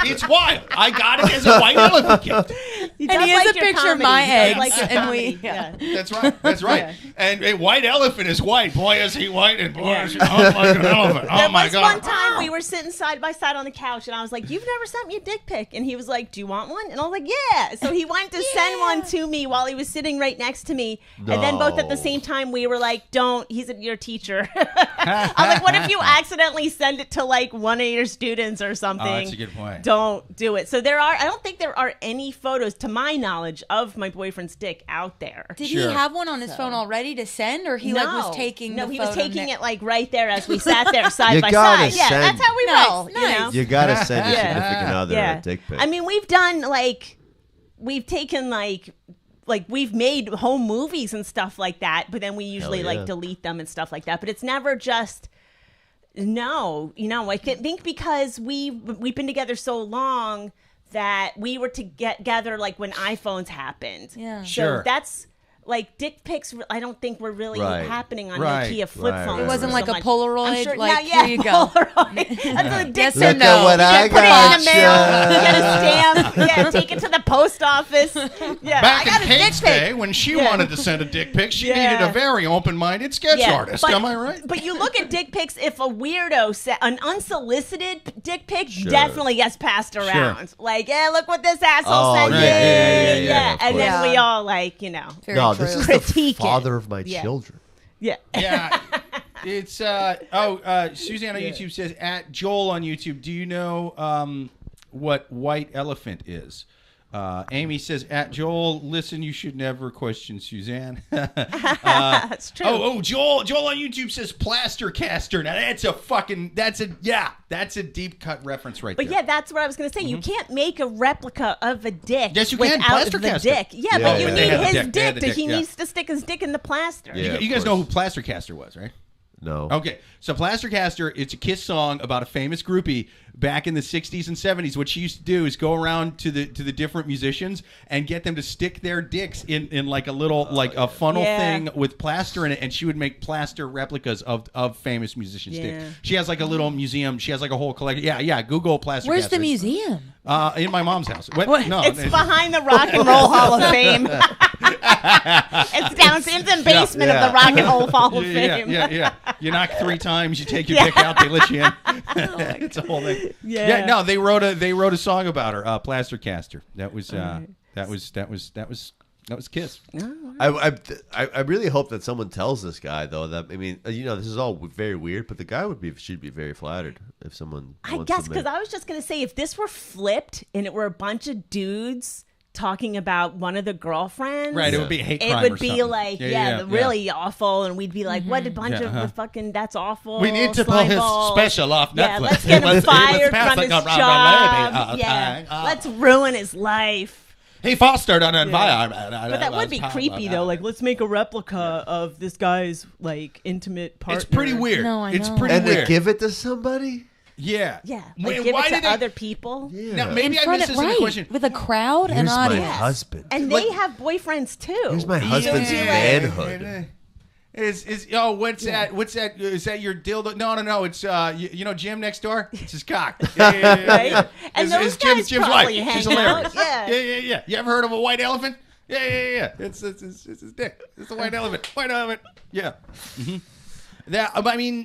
It's wild. I got it as a white elephant gift. He And does he has like a your picture of comedy. my He does eggs, like your and we- comedy. Yeah. That's right. That's right. Yeah. And a white elephant is white. Boy, is he white, and boy, is he like an elephant. Oh There my was God. one time we were sitting side by side on the couch, and I was like, "You've never sent me a dick pic," and he was like, "Do you want one?" And I was like, "Yeah." So he went to send one to me while he was sitting right next to me, and then both at the No. same time we were like, "Don't." He's your teacher. I was like, "What if you accidentally send it to like one of your students or something?" Oh, that's a good point. Don't do it. So I don't think there are any photos, to my knowledge, of my boyfriend's dick out there. Did Sure. he have one on his phone already to send, or he like was taking? No, the he was photo taking ne- it like right there as we sat there side You by gotta side. Yeah, send- that's how we No, roll. You nice. know? You gotta send your Yeah. significant other a dick pic. I mean, we've done we've taken like we've made home movies and stuff like that, but then we usually yeah. like delete them and stuff like that. But it's never just I think because we've been together so long that we were together like when iPhones happened. Yeah. So Sure. that's like dick pics. I don't think were really Right. happening on Right. Nokia flip Right, phones. right, It wasn't right. like so a much. Polaroid, I'm sure, like, yeah, here you go. Polaroid. That's the dick Yes or Look no. at what I put it in got the mail. Get a stamp. Yeah, take it to the post office. Yeah, Back I got in a Kate's dick pic. day, when she Yeah. wanted to send a dick pic, she Yeah. needed a very open-minded sketch artist. but- Am I right? But you look at dick pics, if a weirdo, an unsolicited dick pic definitely gets passed around. Like, yeah, look what this asshole Oh, sent right. me. Yeah, of And then course. we all like, Very no, true. this is critique the it. father of my Yeah. children. Yeah. Yeah. It's Suzanne on YouTube says at Joel on YouTube. Do you know what white elephant is? Amy says at Joel. Listen, you should never question Suzanne. That's true. Joel on YouTube says plaster caster. Now that's a deep cut reference right But there. yeah, that's what I was going to say. You can't make a replica of a dick Yes, you can. without Plaster the caster. dick. Yeah, Yeah, but you yeah, need they have the his dick. They have dick. the dick, He yeah. needs to stick his dick in the plaster. Yeah. You guys know who plaster caster was, right? No. Okay, so Plaster Caster, it's a Kiss song about a famous groupie back in the 60s and 70s. What she used to do is go around to the different musicians and get them to stick their dicks in like a little a funnel Yeah. thing with plaster in it, and she would make plaster replicas of famous musicians' Yeah. dicks. She has like a little museum. She has like a whole collection. Yeah. Google Plaster Where's Caster. the museum? In my mom's house. What? No, It's behind the Rock and Roll Hall of Fame. It's down in the basement of the Rock and Roll Hall of Fame. Yeah. You knock 3 times, you take your dick out, they let you in. It's a whole thing. Yeah. No, they wrote a song about her, Plaster Caster. That was Kiss. I really hope that someone tells this guy though that this is all very weird, but the guy should be very flattered if someone. I guess because I was just gonna say if this were flipped and it were a bunch of dudes talking about one of the girlfriends, right? It would be hate crime. It would be like really awful, and we'd be like, what a bunch of fucking that's awful. We need to pull his special off Netflix. Yeah, let's get him fired from his job. Let's ruin his life. He fostered an environment. But that would be creepy, though. Like, let's make a replica of this guy's, like, intimate partner. It's pretty weird. No, I know. It's pretty weird. And they give it to somebody? Yeah. Yeah. Like, give it to other people. Yeah. Now, maybe I missed this in the question. With a crowd and audience. My husband. And they have boyfriends, too. Here's my husband's manhood. What's that? What's that? Is that your dildo? No. It's Jim next door. It's his cock. Right? And those guys Jim's probably wife. hang She's hilarious. out. Yeah. You ever heard of a white elephant? Yeah. It's his dick. It's a white elephant. White elephant. Yeah. Mm-hmm.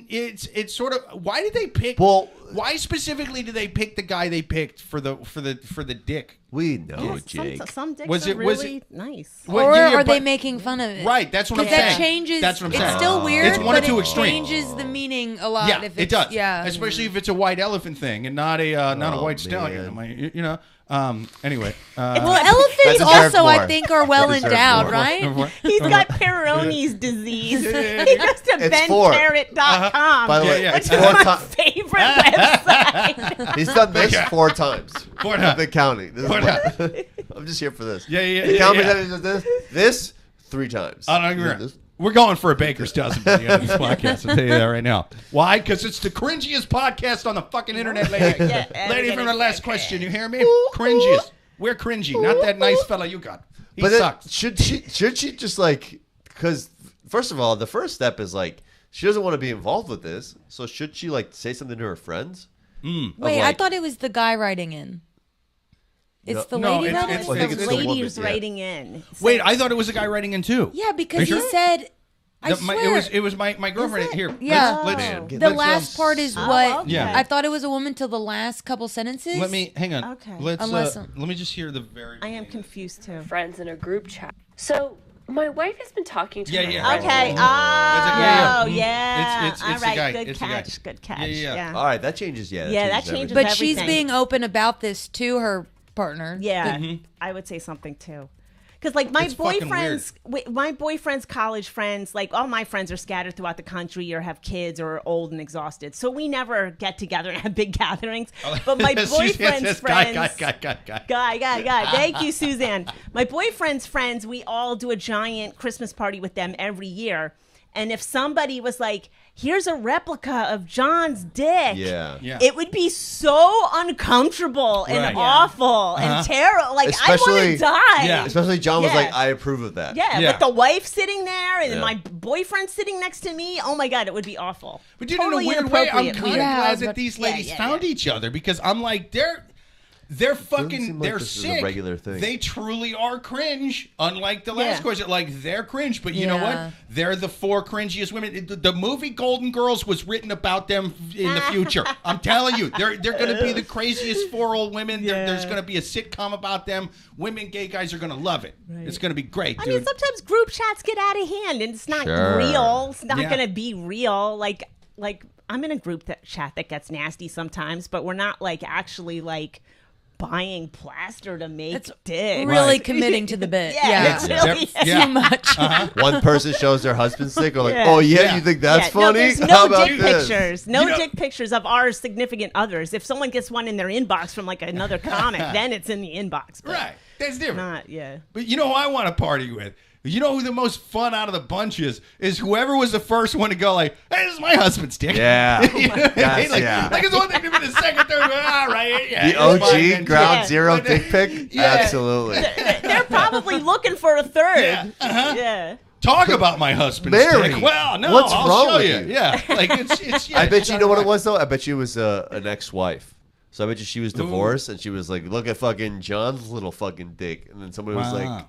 It's sort of. Why did they pick? Well, why specifically did they pick the guy they picked for the dick? We know, Jake. Some dicks are really nice. Or are they making fun of it? Right, that's what I'm saying. saying. That changes. That's what I'm saying. It's still weird, it's one but or two it extremes. changes the meaning a lot. Yeah, if it does. Yeah, especially if it's a white elephant thing and not a white stallion. Anyway. Well, elephants also, I think, are well endowed, right? He's got Peyronie's disease. He goes to bencarrot.com. By the way, which is my favorite website. He's done this 4 times. 4 times. The counting. I'm just here for this. Yeah. This 3 times. We're going for a baker's dozen by the end of this podcast. I'll tell you that right now. Why? Because it's the cringiest podcast on the fucking internet, lady. Lady from the last question. You hear me? Cringiest. We're cringy. Not that nice fella you got. He sucks. Should she just because first of all, the first step is she doesn't want to be involved with this. So should she say something to her friends? Wait, I thought it was the guy writing in. It's the lady writing in? I think it's the lady woman, who's writing in. Wait, I thought it was a guy writing in too. Yeah, because he said... I swear. It was my girlfriend here. Yeah. The last part is what... Okay. I thought it was a woman till the last couple sentences. Hang on. Okay. Let me just hear the very... I am confused too. Friends in a group chat. So... My wife has been talking to my friends. Okay. Oh, yeah. It's all the guy. right. Good catch. Good catch. Yeah. All right, that changes. That changes But everything. she's being open about this to her partner. Yeah. I would say something too. Because my boyfriend's college friends, all my friends are scattered throughout the country or have kids or are old and exhausted. So we never get together and have big gatherings. But my boyfriend's friends... Guy. Thank you, Suzanne. My boyfriend's friends, we all do a giant Christmas party with them every year. And if somebody was like, here's a replica of John's dick, it would be so uncomfortable and awful and terrible. I want to die. Yeah. Especially John was like, I approve of that. Yeah, with the wife sitting there and my boyfriend sitting next to me. Oh my God, it would be awful. But dude, in a weird way, I'm kind of glad that these ladies found each other because I'm like, they're sick. A regular thing. They truly are cringe. Unlike the last question, they're cringe. But you know what? They're the 4 cringiest women. The movie Golden Girls was written about them in the future. I'm telling you, they're going to be the craziest 4 old women. There's going to be a sitcom about them. Women, gay guys are going to love it. Right. It's going to be great. Dude. I mean, sometimes group chats get out of hand, and it's not real. It's not going to be real. Like I'm in a group chat that gets nasty sometimes, but we're not actually buying plaster to make dick. Really committing to the bit. Too much. One person shows their husband's dick, or you think that's funny? There's no dick pictures. No dick pictures of our significant others. If someone gets one in their inbox from another comic, then it's in the inbox. Right. That's different. Not, But you know who I want to party with? You know who the most fun out of the bunch is whoever was the first one to go hey, this is my husband's dick. Yeah. It's one thing to be the second, third, all right. Yeah, the OG ground zero dick pic? Absolutely. They're probably looking for a third. Yeah. Talk about my husband's dick. Well, no, what's I'll wrong show with you. Yeah. It's I bet you know what it was, though? I bet you it was an ex-wife. So I bet you she was divorced, and she was like, look at fucking John's little fucking dick. And then somebody was like...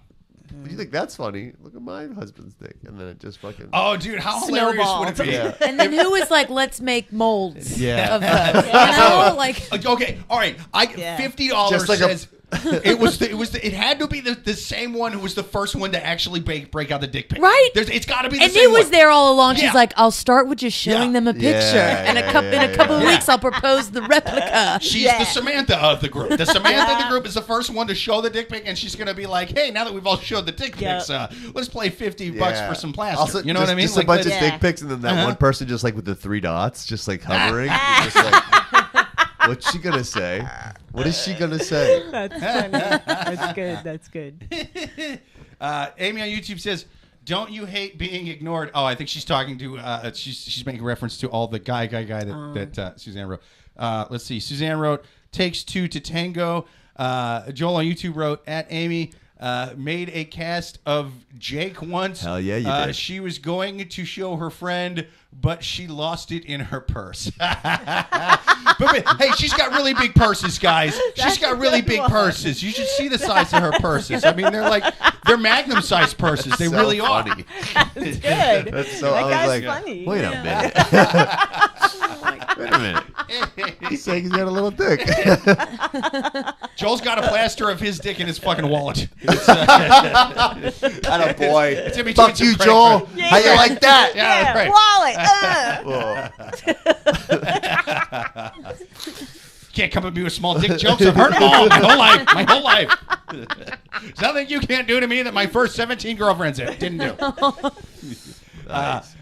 You think that's funny? Look at my husband's dick, and then it just fucking. Oh, dude, how hilarious would it be? Yeah. And then who was like, let's make molds Yeah. of those? You know, like Okay, all right. $50 Just like says it had to be the same one who was the first one to actually break out the dick pic. Right. It's got to be the and same it was one. there all along. Yeah. She's like, I'll start with just showing them a picture, and in a couple of weeks, I'll propose the replica. She's the Samantha of the group. The Samantha of the group is the first one to show the dick pic, and she's going to be like, hey, now that we've all showed the dick pics, let's play $50 for some plaster. Also, you know what I mean? Just a bunch of dick pics, and then that one person just like with the 3 dots, just like hovering. Just like, what's she going to say? What is she going to say? That's funny. That's good. That's good. Amy on YouTube says, don't you hate being ignored? Oh, I think she's talking to, she's making reference to all the guy that Suzanne wrote. Let's see. Suzanne wrote, takes 2 to tango. Joel on YouTube wrote, at Amy, made a cast of Jake once. Hell yeah, you did. She was going to show her friend, but she lost it in her purse. but hey, she's got really big purses, guys. She's got really big purses. You should see the size of her purses. I mean, they're Magnum-sized purses. They so really funny. are. That's good. That's so. That I guy's was like, funny. wait a minute. Wait a minute. He's saying he's got a little dick. Joel's got a plaster of his dick in his fucking wallet. Atta boy. It's in between Fuck some you, credit Joel. cards. How you like that? Yeah, right. Wallet. Can't come at me with small dick jokes. I've heard them all my whole life. There's nothing you can't do to me that my first 17 girlfriends didn't do. Nice.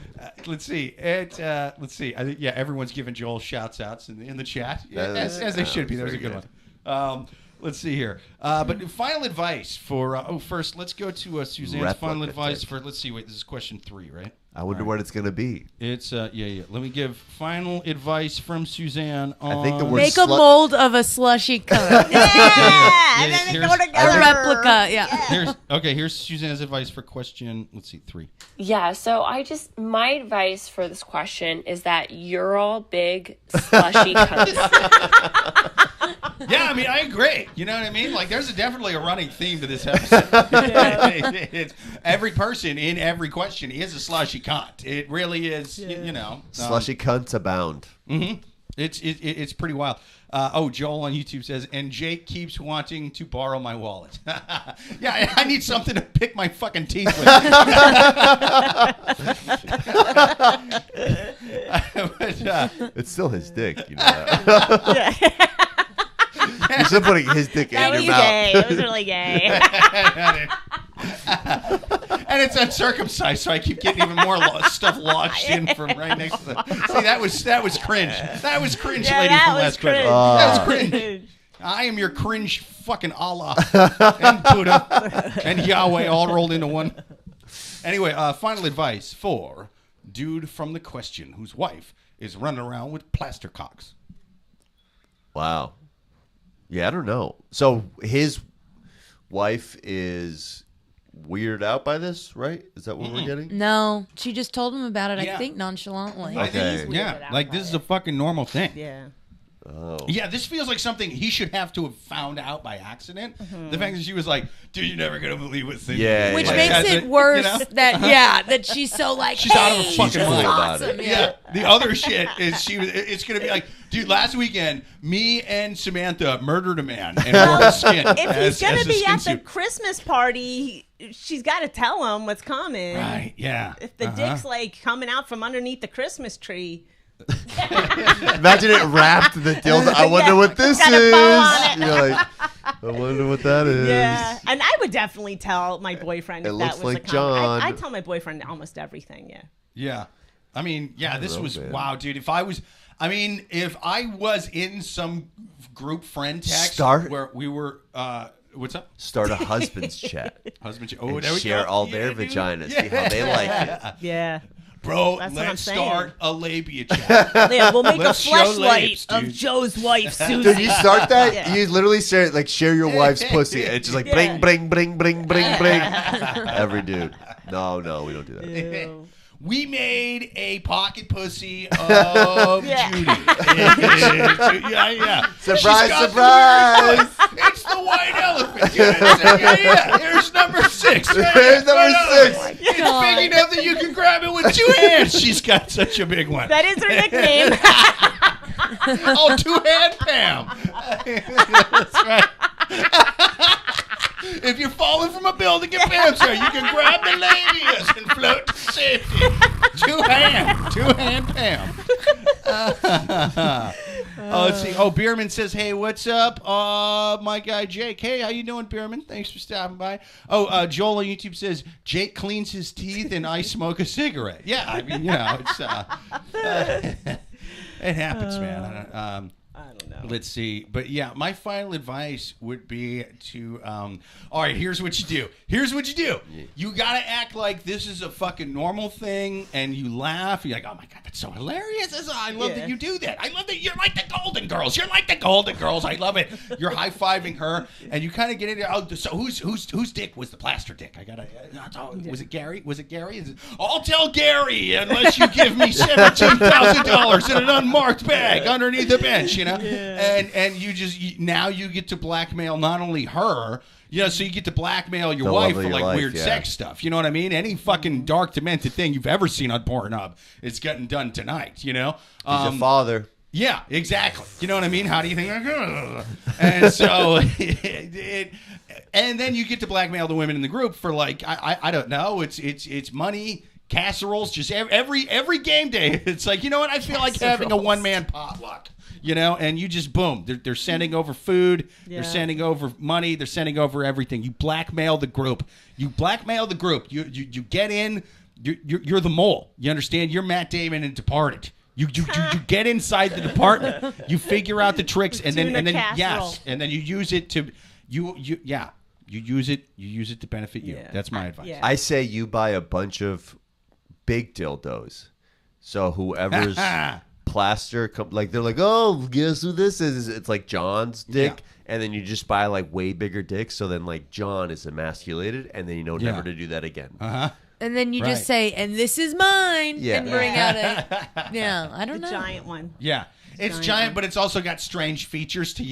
Let's see. Let's see. I think everyone's giving Joel shouts outs in the chat, as they should be. That was a good one. Let's see here. But final advice for first, let's go to Suzanne's final advice for. Let's see. Wait, this is question 3, right? I wonder what it's gonna be. It's Let me give final advice from Suzanne on. I think the word Make a mold of a slushy cunt. And then they go together. A replica. Here's Suzanne's advice for question. Let's see, 3. Yeah, so my advice for this question is that you're all big slushy cunts. Yeah, I mean, I agree. You know what I mean? Like, there's definitely a running theme to this episode. It's every person in every question is a slushy cunt. It really is, you know. Slushy cunts abound. Mm-hmm. It's pretty wild. Joel on YouTube says, and Jake keeps wanting to borrow my wallet. Yeah, I need something to pick my fucking teeth with. It's still his dick, you know that. You're still putting his dick in your mouth. That was really gay. And it's uncircumcised, so I keep getting even more stuff lodged in from right next to the. See, that was cringe. That was cringe, lady from last question. That was cringe. I am your cringe fucking Allah and Buddha and Yahweh all rolled into one. Anyway, final advice for dude from the question whose wife is running around with plaster cocks. Wow. Yeah, I don't know. So his wife is weirded out by this, right? Is that what we're getting? No, she just told him about it, I think, nonchalantly. Okay. Like this is a fucking normal thing. Yeah. Oh. Yeah, this feels like something he should have to have found out by accident. The fact that she was like, dude, you're never going to believe what's in Yeah. Which yeah. makes it worse that she's so like, she's out of her fucking mind about awesome. it. Yeah. The other shit is it's going to be like, dude, last weekend, me and Samantha murdered a man and wore his skin. If he's going to be at the Christmas party, she's got to tell him what's coming. Right, yeah. If the dick's like coming out from underneath the Christmas tree. Imagine it wrapped the dildo. I wonder what this Got a is. bow on it. You're like, I wonder what that is. Yeah, and I would definitely tell my boyfriend if It that looks was like a comment. John. I tell my boyfriend almost everything. Yeah. Yeah. I mean, this was, man. wow, dude. If I was in some group friend text where we were, what's up? Start a husband's chat. Husband chat. And Oh, there we share go. all their vaginas. See how they like it. Yeah. Bro, That's what I'm let's saying. start a labia chat. Yeah, we'll make Let's a show fleshlight labes, of dude. Joe's wife, Susan. Dude, you start that, Yeah. you literally share your wife's pussy. And it's just like bling, bling, bling, bling, bling, bling. Every dude. No, we don't do that. Ew. We made a pocket pussy of Yeah. Judy. Yeah. Surprise, She's got surprise. It's the white elephant. Dude. Yeah. Here's number 6. 6. There's number 6. It's big enough that you can grab it with 2 hands. She's got such a big one. That is her nickname. Oh, 2-hand Pam. That's right. If you're falling from a building in Pam, sir, you can grab the labias and float to safety. 2-hand Pam. Let's see. Oh, Bierman says, hey, what's up? My guy Jake. Hey, how you doing, Bierman? Thanks for stopping by. Oh, Joel on YouTube says, Jake cleans his teeth and I smoke a cigarette. Yeah, I mean, it's it happens, man. I don't know. Let's see. But yeah, my final advice would be to, all right, here's what you do. You got to act like this is a fucking normal thing and you laugh. You're like, oh my God, that's so hilarious. I love that you do that. I love that you're like the Golden Girls. I love it. You're high-fiving her and you kind of get into, oh, so whose dick was the plaster dick? Was it Gary? I'll tell Gary unless you give me $17,000 in an unmarked bag underneath the bench, And you get to blackmail not only her, so you get to blackmail your wife for like weird sex stuff. You know what I mean? Any fucking dark, demented thing you've ever seen on Pornhub is getting done tonight. He's a father. Yeah, exactly. You know what I mean? How do you think? And so, and then you get to blackmail the women in the group for like I don't know. It's money. Casseroles, just every game day. It's like, you know what? I feel like having a one-man potluck, and you just, boom. They're sending over food. Yeah. They're sending over money. They're sending over everything. You blackmail the group. You get in. You're the mole. You understand? You're Matt Damon in Departed. You get inside the department. You figure out the tricks, and then you use it to you use it to benefit you. Yeah. That's my advice. Yeah. I say you buy a bunch of big dildos, so whoever's plaster they're like, oh, guess who this is? It's like John's dick, and then you just buy like way bigger dicks, so then like John is emasculated, and then you know never to do that again. And then you just say, and this is mine, and bring out I don't know, giant one. Yeah. It's giant, but it's also got strange features to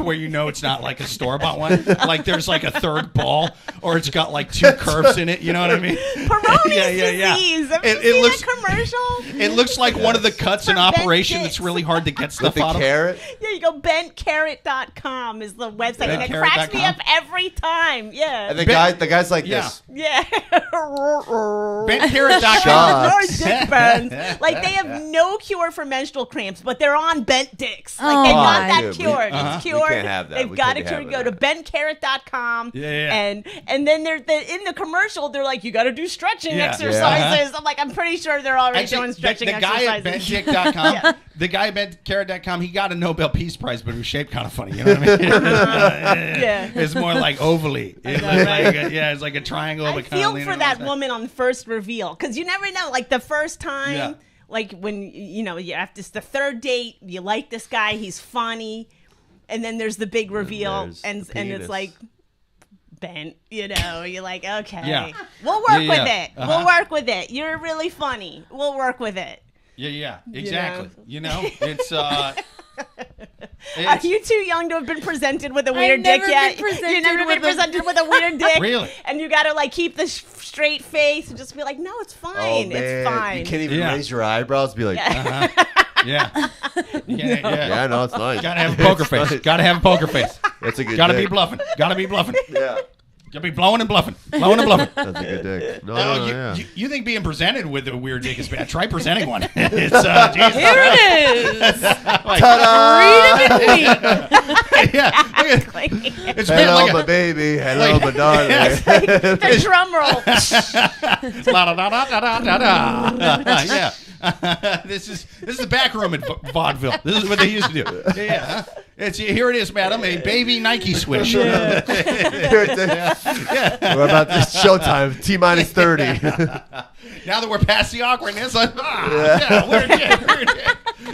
where it's not like a store-bought one. Like there's like a third ball, or it's got like 2 curves in it. You know what I mean? Peyronie's disease. Have you seen that commercial? It looks like one of the cuts in Operation that's really hard to get stuff out of. Carrot? Yeah, you go bentcarrot.com is the website, and it cracks me up every time. Yeah. And the guy's like this. Yeah. Bentcarrot.com. Like they have no cure for menstrual cramps, but they're on bent dicks. Like they got that cured. It's cured. We can't have that. They've got it cured. Go to bentcarrot.com. And then they're in the commercial, they're like, you got to do stretching exercises. I'm like, I'm pretty sure they're already doing stretching exercises. The guy at bentcarrot.com, he got a Nobel Peace Prize, but it was shaped kind of funny. You know what I mean? It's more like ovally. It's like a triangle. I feel for that woman on the first reveal, because you never know. Like the first time. Yeah. Like when, after the third date, you like this guy, he's funny, and then there's the big reveal, and it's like bent, you're like, okay, we'll work with it. We'll work with it. You're really funny. We'll work with it. Yeah, exactly. It's... Are you too young to have been presented with a weird dick yet? You've never been presented with a weird dick? Really? And you got to like keep the straight face and just be like, no, it's fine. Oh, man. It's fine. You can't even raise your eyebrows. Be like, Yeah, no, it's nice. Gotta have a poker face. That's a good. Gotta be bluffing. Yeah. You'll be blowing and bluffing. That's a good dick. You think being presented with a weird dick is bad? Try presenting one. It's Jesus. Here it is. Ta-da! It's hello, like my baby. Hello, my darling. The drum roll. Yeah. This is the back room at vaudeville. This is what they used to do. Here it is, madam, a baby Nike swish. We're about this showtime. T-minus 30. Now that we're past the awkwardness, weird dick.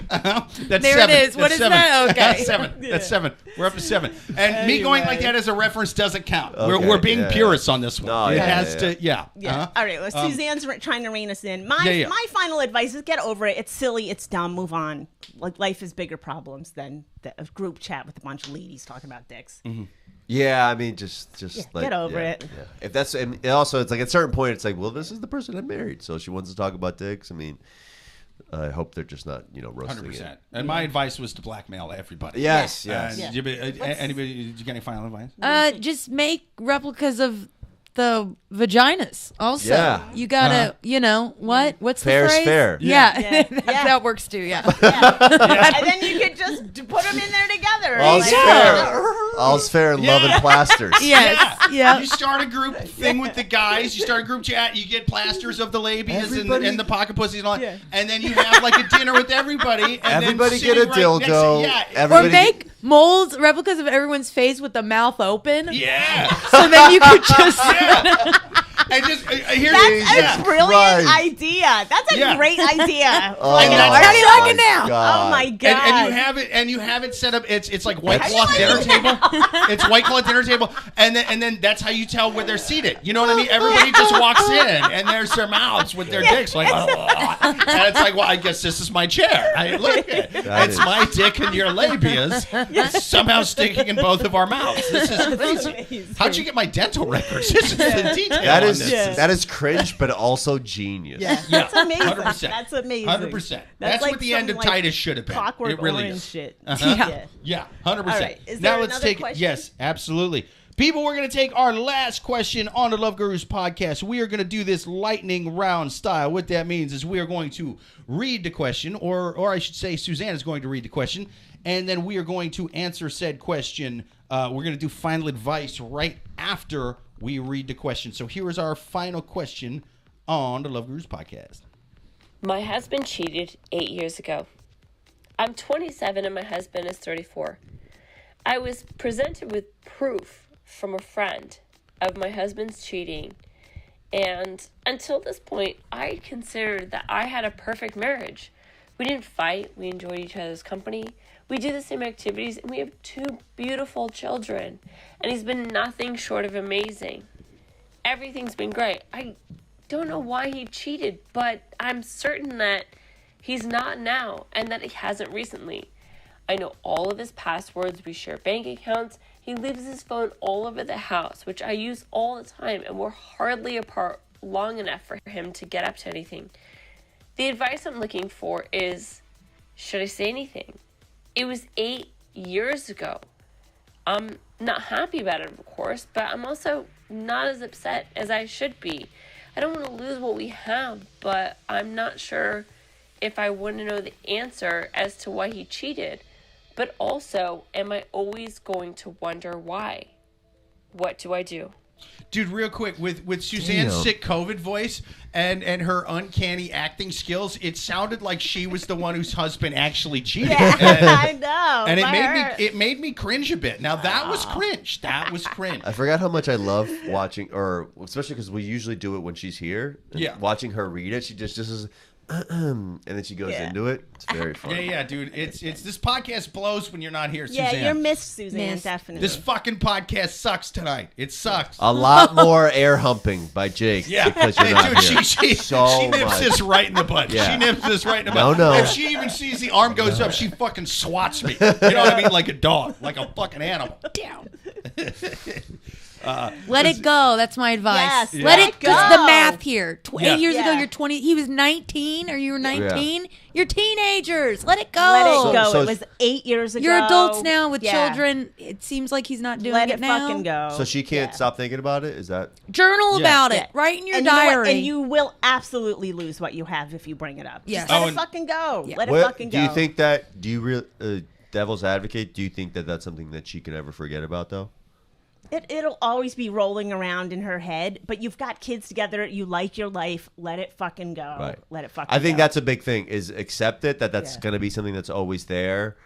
That's there 7. It is. What is that? Okay. That's 7. That's 7. We're up to 7. And me going like that as a reference doesn't count. Okay. We're being purists on this one. No, it has to. All right. Well, Suzanne's trying to rein us in. My final advice is get over it. It's silly. It's dumb. Move on. Like life has bigger problems than a group chat with a bunch of ladies talking about dicks. Mm-hmm. Yeah, I mean, just like get over it. Yeah. If that's and also, it's like at a certain point, it's like, well, this is the person I married, so she wants to talk about dicks. I mean, I hope they're just not, roasting 100%. It. And my advice was to blackmail everybody. Yes. Anybody? Did you get any final advice? Just make replicas of the vaginas. Also, you gotta, what's fair the phrase? Is fair. Yeah. That works too. Yeah. And then you could just put them in there together. All's fair. All's fair in love and plasters. Yes. Yeah. You start a group thing with the guys. You start a group chat. You get plasters of the labias and the pocket pussies and all. Yeah. And then you have like a dinner with everybody. And everybody then get a dildo. Or make molds, replicas of everyone's face with the mouth open. Yeah. So then you could just. And just that's a brilliant idea. That's a great idea. How do you like it now? Oh my god! And you have it set up. It's like white cloth dinner table. It's white cloth dinner table, and then that's how you tell where they're seated. You know what I mean? Everybody just walks in, and there's their mouths with their dicks like, and it's like, well, I guess this is my chair. Look, it's my dick and your labias somehow sticking in both of our mouths. This is crazy. How'd you get my dental records? This is the detail. That is cringe, but also genius. Yeah, that's amazing. 100%. That's amazing. 100%. That's like what the end of Titus should have been. Clockwork it really Orange is. Shit. Yeah, 100%. Right. Now let's take it. Yes, absolutely. People, we're going to take our last question on the Love Gurus podcast. We are going to do this lightning round style. What that means is we are going to read the question, or I should say Suzanne is going to read the question, and then we are going to answer said question. We're going to do final advice right after we read the question. So here is our final question on the Love Gurus podcast. My husband cheated 8 years ago. I'm 27 and my husband is 34. I was presented with proof from a friend of my husband's cheating. And until this point, I considered that I had a perfect marriage. We didn't fight. We enjoyed each other's company. We do the same activities, and we have 2 beautiful children. And he's been nothing short of amazing. Everything's been great. I don't know why he cheated, but I'm certain that he's not now, and that he hasn't recently. I know all of his passwords. We share bank accounts. He leaves his phone all over the house, which I use all the time, and we're hardly apart long enough for him to get up to anything. The advice I'm looking for is, should I say anything? It was 8 years ago. I'm not happy about it, of course, but I'm also not as upset as I should be. I don't want to lose what we have, but I'm not sure if I want to know the answer as to why he cheated. But also, am I always going to wonder why? What do I do? Dude, real quick, with Suzanne's sick COVID voice and her uncanny acting skills, it sounded like she was the one whose husband actually cheated. Yeah, I know. And it made me cringe a bit. Now that was cringe. That was cringe. I forgot how much I love watching, or especially because we usually do it when she's here. Yeah. Watching her read it, she just is. And then she goes into it. It's very fun. Yeah, dude. It's this podcast blows when you're not here, Suzanne. Yeah, you're missed, Suzanne, definitely. This fucking podcast sucks tonight. It sucks. A lot more air humping by Jake. Yeah, because you're not dude, here. she nips this right in the butt. Yeah. She nips this right in the butt. No. If she even sees the arm goes up, she fucking swats me. You know what I mean? Like a dog, like a fucking animal. Down. Let it go. That's my advice. Yes, let it go. Just the math here. 8 years ago, Yeah. you're 20. He was 19, or you were 19. You're teenagers. Let it go. Let it go. So it was 8 years ago. You're adults now with children. It seems like he's not doing Let it it now. fucking go. So she can't stop thinking about it? Is that? Journal about it. Write in your and you know what? diary. And you will absolutely lose what you have if you bring it up. Yes. Just let it fucking go. Yeah. Let it fucking go. Do you think that? Do you really, devil's advocate? Do you think that that's something that she can ever forget about, though? It'll always be rolling around in her head, but you've got kids together. You like your life. Let it fucking go. Right. Let it fucking go. I think that's a big thing, is accept it, that's going to be something that's always there.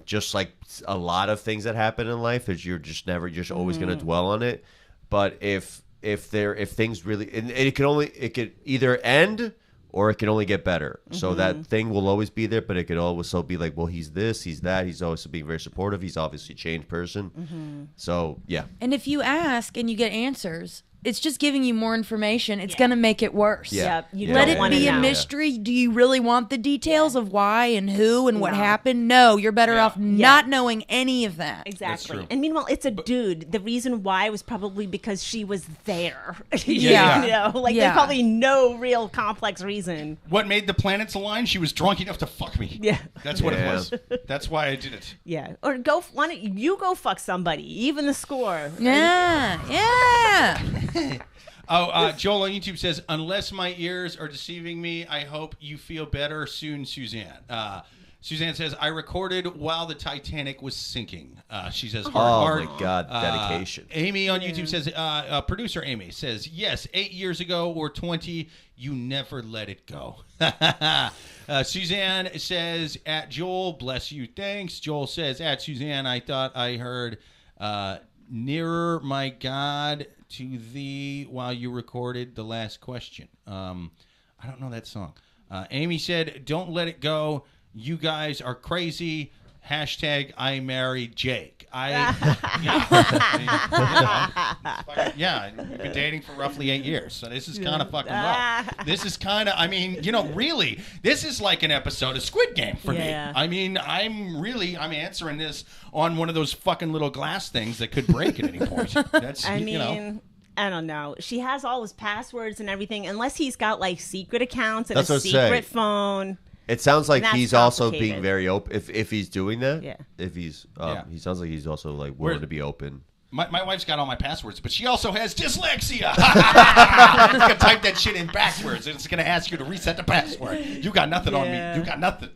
Just like a lot of things that happen in life, is you're just always going to dwell on it. But if things really, and it could either end or it can only get better. So that thing will always be there, but it could also be like, well, he's this, he's that. He's always being very supportive. He's obviously a changed person. So, yeah. And if you ask and you get answers, it's just giving you more information. It's going to make it worse. Yeah. Let it be a mystery. Do you really want the details of why and who and what happened? No, you're better off not knowing any of that. Exactly. And meanwhile, it's a dude. The reason why was probably because she was there. There's probably no real complex reason. What made the planets align? She was drunk enough to fuck me. Yeah. That's what it was. That's why I did it. Yeah. Or why don't you go fuck somebody? Even the score. Yeah. Joel on YouTube says, unless my ears are deceiving me, I hope you feel better soon, Suzanne. Suzanne says, I recorded while the Titanic was sinking. She says, hard. Oh, my God. Dedication. Amy on YouTube says, producer Amy says, yes, 8 years ago or 20, you never let it go. Suzanne says, at Joel, bless you, thanks. Joel says, at Suzanne, I thought I heard nearer, my God, to thee while you recorded the last question. I don't know that song. Amy said, don't let it go. You guys are crazy. Hashtag I married Jake. We've been dating for roughly 8 years, so this is kind of fucking rough. This is kind of, really, this is like an episode of Squid Game for me. I mean, I'm answering this on one of those fucking little glass things that could break at any point. That's, I don't know. She has all his passwords and everything, unless he's got like secret accounts and a secret phone. It sounds like he's also being very open. If he's doing that, if he's, he sounds like he's also like willing to be open. My wife's got all my passwords, but she also has dyslexia. You can type that shit in backwards, and it's going to ask you to reset the password. You got nothing on me. You got nothing.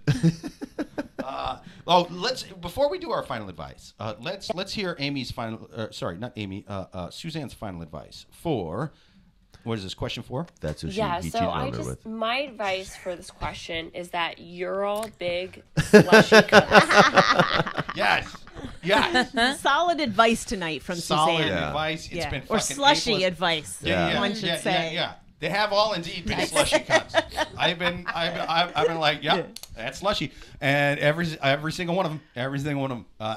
Before we do our final advice, let's hear Amy's final. Suzanne's final advice for. What is this question for? That's what she cheated on her with. My advice for this question is that you're all big slushy cunts. Yes. Solid advice tonight from Solid Suzanne. advice. It's been fucking or slushy A+. Advice. One should say. Yeah. They have all indeed been slushy cunts. I've been like, that's slushy, and every single one of them,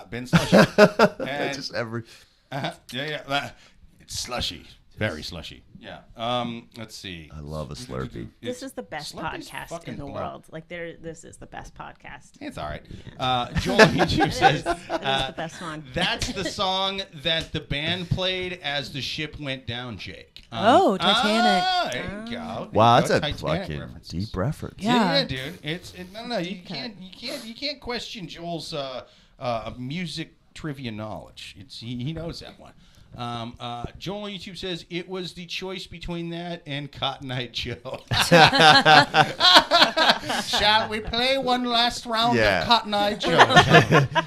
been slushy. And, just every. It's slushy. Very slushy. Yeah. Let's see. I love a Slurpee. This is the best podcast in the world. Like this is the best podcast. It's all right. Joel on YouTube says, it is the best one. That's the song that the band played as the ship went down, Jake. Titanic. There you go. Wow, that's a Titanic fucking references. deep reference. Yeah, dude. You can't question Joel's music trivia knowledge. He knows that one. Joel on YouTube says it was the choice between that and Cotton Eye Joe. Shall we play one last round of Cotton Eye Joe?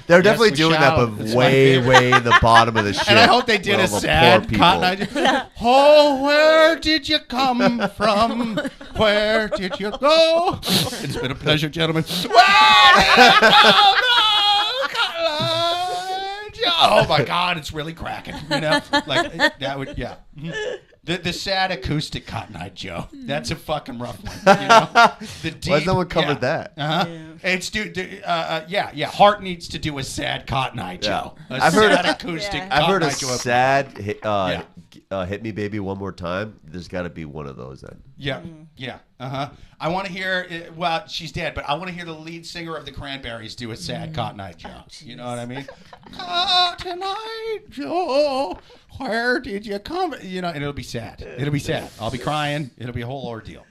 They're definitely doing that, but way in the bottom of the ship. And I hope they did a sad Cotton Eye Joe. Oh, where did you come from? Where did you go? It's been a pleasure, gentlemen. Oh my God, it's really cracking. Like that would, The sad acoustic Cotton Eye Joe. That's a fucking rough one. The deep, why has no one covered that? It's Hart needs to do a sad Cotton Eye Joe. I've heard a sad hit me baby one more time. There's got to be one of those then. I want to hear. Well, she's dead, but I want to hear the lead singer of the Cranberries do a sad Cotton Eye Joe. You know what I mean? Cotton Eye Joe, where did you come? And it'll be sad. It'll be sad. I'll be crying. It'll be a whole ordeal.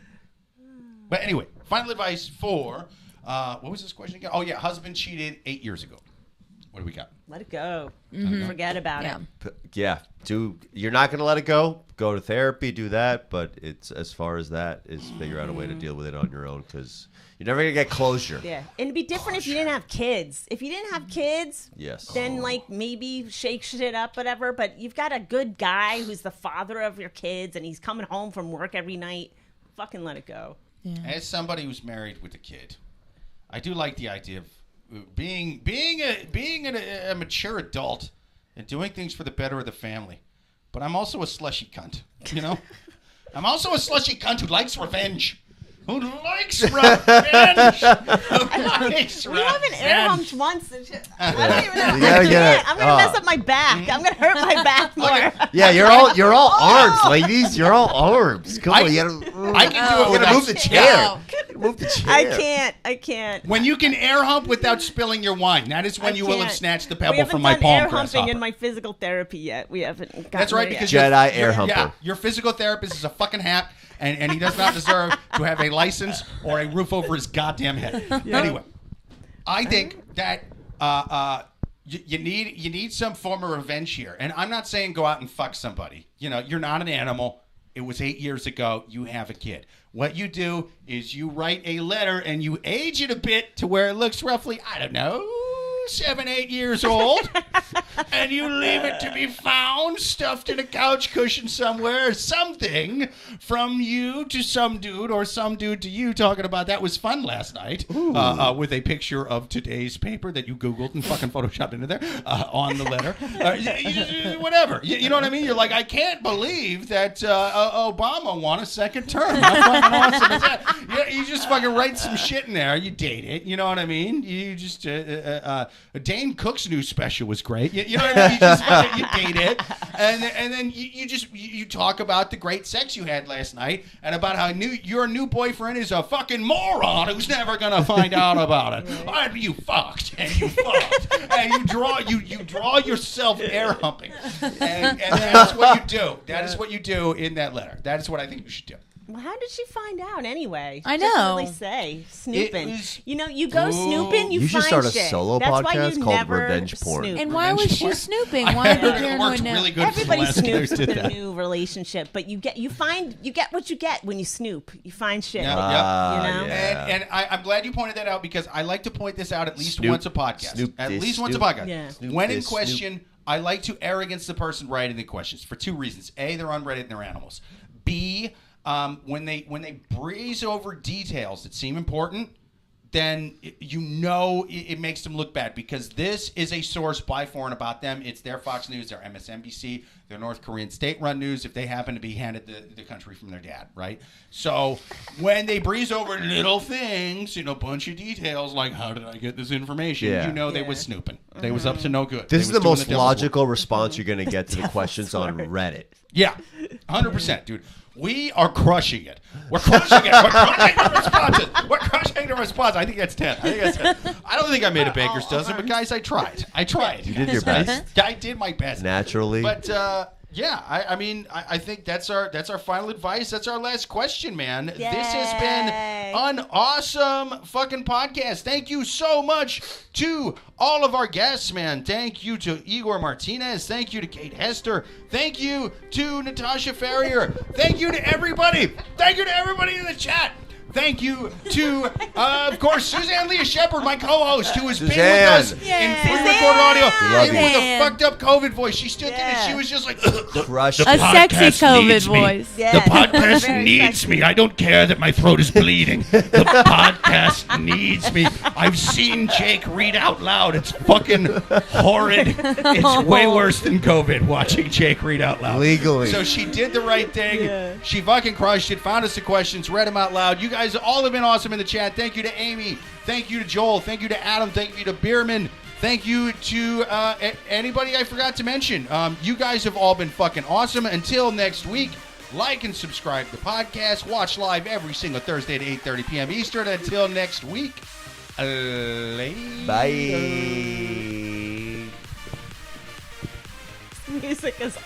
But anyway, final advice for what was this question again? Oh yeah, husband cheated 8 years ago. What do we got? Let it go. Forget about it. Yeah. You're not going to let it go. Go to therapy, do that. But it's as far as that is figure out a way to deal with it on your own because you're never going to get closure. Yeah. And it'd be different if you didn't have kids. If you didn't have kids, then maybe shake shit up, whatever. But you've got a good guy who's the father of your kids and he's coming home from work every night. Fucking let it go. Yeah. As somebody who's married with a kid, I do like the idea of being a mature adult and doing things for the better of the family. But I'm also a slushy cunt, I'm also a slushy cunt who likes revenge. who likes revenge. We haven't air humped once. I don't even know. I'm gonna mess up my back. I'm gonna hurt my back more. Yeah, you're all arms, ladies. You're all arms. Come on, I can do it without move the chair. Move the chair. I can't. When you can air hump without spilling your wine, that is when you will have snatched the pebble from my palm. We haven't done air humping in my physical therapy yet. We haven't gotten That's right, because Jedi air humper. Yeah, your physical therapist is a fucking hack, and he does not deserve to have a license or a roof over his goddamn head. Yeah. Anyway, I think that you need some form of revenge here, and I'm not saying go out and fuck somebody. You know, you're not an animal. It was 8 years ago. You have a kid. What you do is you write a letter and you age it a bit to where it looks roughly, I don't know, 7, 8 years old, and you leave it to be found stuffed in a couch cushion somewhere. Something from you to some dude, or some dude to you, talking about that was fun last night, with a picture of today's paper that you Googled and fucking photoshopped into there on the letter. Whatever. You know what I mean? You're like, I can't believe that Obama won a second term. How fucking awesome is that? You just fucking write some shit in there. You date it. You know what I mean? You just... Dane Cook's new special was great. You know what I mean? You date it, and then you talk about the great sex you had last night, and about how your new boyfriend is a fucking moron who's never gonna find out about it. You fucked, and you draw yourself air humping, and that's what you do. That is what you do in that letter. That is what I think you should do. Well, how did she find out anyway? I know. Doesn't really say. Snooping. You go snooping, you find shit. You should start a solo podcast called Revenge Porn. Snoop. And why was she snooping? Why did it worked really good. Everybody snoops with a new relationship, but you get what you get when you snoop. You find shit. Yep. You know? Yeah. And I'm glad you pointed that out, because I like to point this out at least once a podcast. Once a podcast. Yeah. When in question, I like to err against the person writing the questions for 2 reasons. A, they're on Reddit and they're animals. B, when they breeze over details that seem important, then it makes them look bad, because this is a source by for and about them. It's their Fox News, their MSNBC, their North Korean state-run news, if they happen to be handed the country from their dad, right? So when they breeze over little things, a bunch of details like, how did I get this information? They was snooping. They was up to no good. This is the most logical response you're going to get to the questions on Reddit. Yeah, 100%, dude. We are crushing it. We're crushing it. We're crushing the responses. We're crushing the response. I think that's 10. I don't think I made a baker's dozen, but guys, I tried. You did your best. I did my best. Naturally. But I think that's our final advice. That's our last question, man. Yay. This has been an awesome fucking podcast. Thank you so much to all of our guests, man. Thank you to Igor Martinez. Thank you to Kayt Hester. Thank you to Natasha Ferrier. Thank you to everybody. Thank you to everybody in the chat. Thank you to, of course, Suzanne Leah Shepherd, my co-host, who was being with us in pre-recorded audio, even with a fucked up COVID voice. She stood there and she was just like, Crush. A sexy COVID voice. The podcast needs me. I don't care that my throat is bleeding. The podcast needs me. I've seen Jake read out loud. It's fucking horrid. It's way worse than COVID, watching Jake read out loud. Legally. So she did the right thing. Yeah. She fucking crushed it, found us the questions, read them out loud. You guys all have been awesome in the chat. Thank you to Amy. Thank you to Joel. Thank you to Adam. Thank you to Bierman. Thank you to anybody I forgot to mention. You guys have all been fucking awesome. Until next week, like and subscribe to the podcast. Watch live every single Thursday at 8:30 p.m. Eastern. Until next week, bye. Music is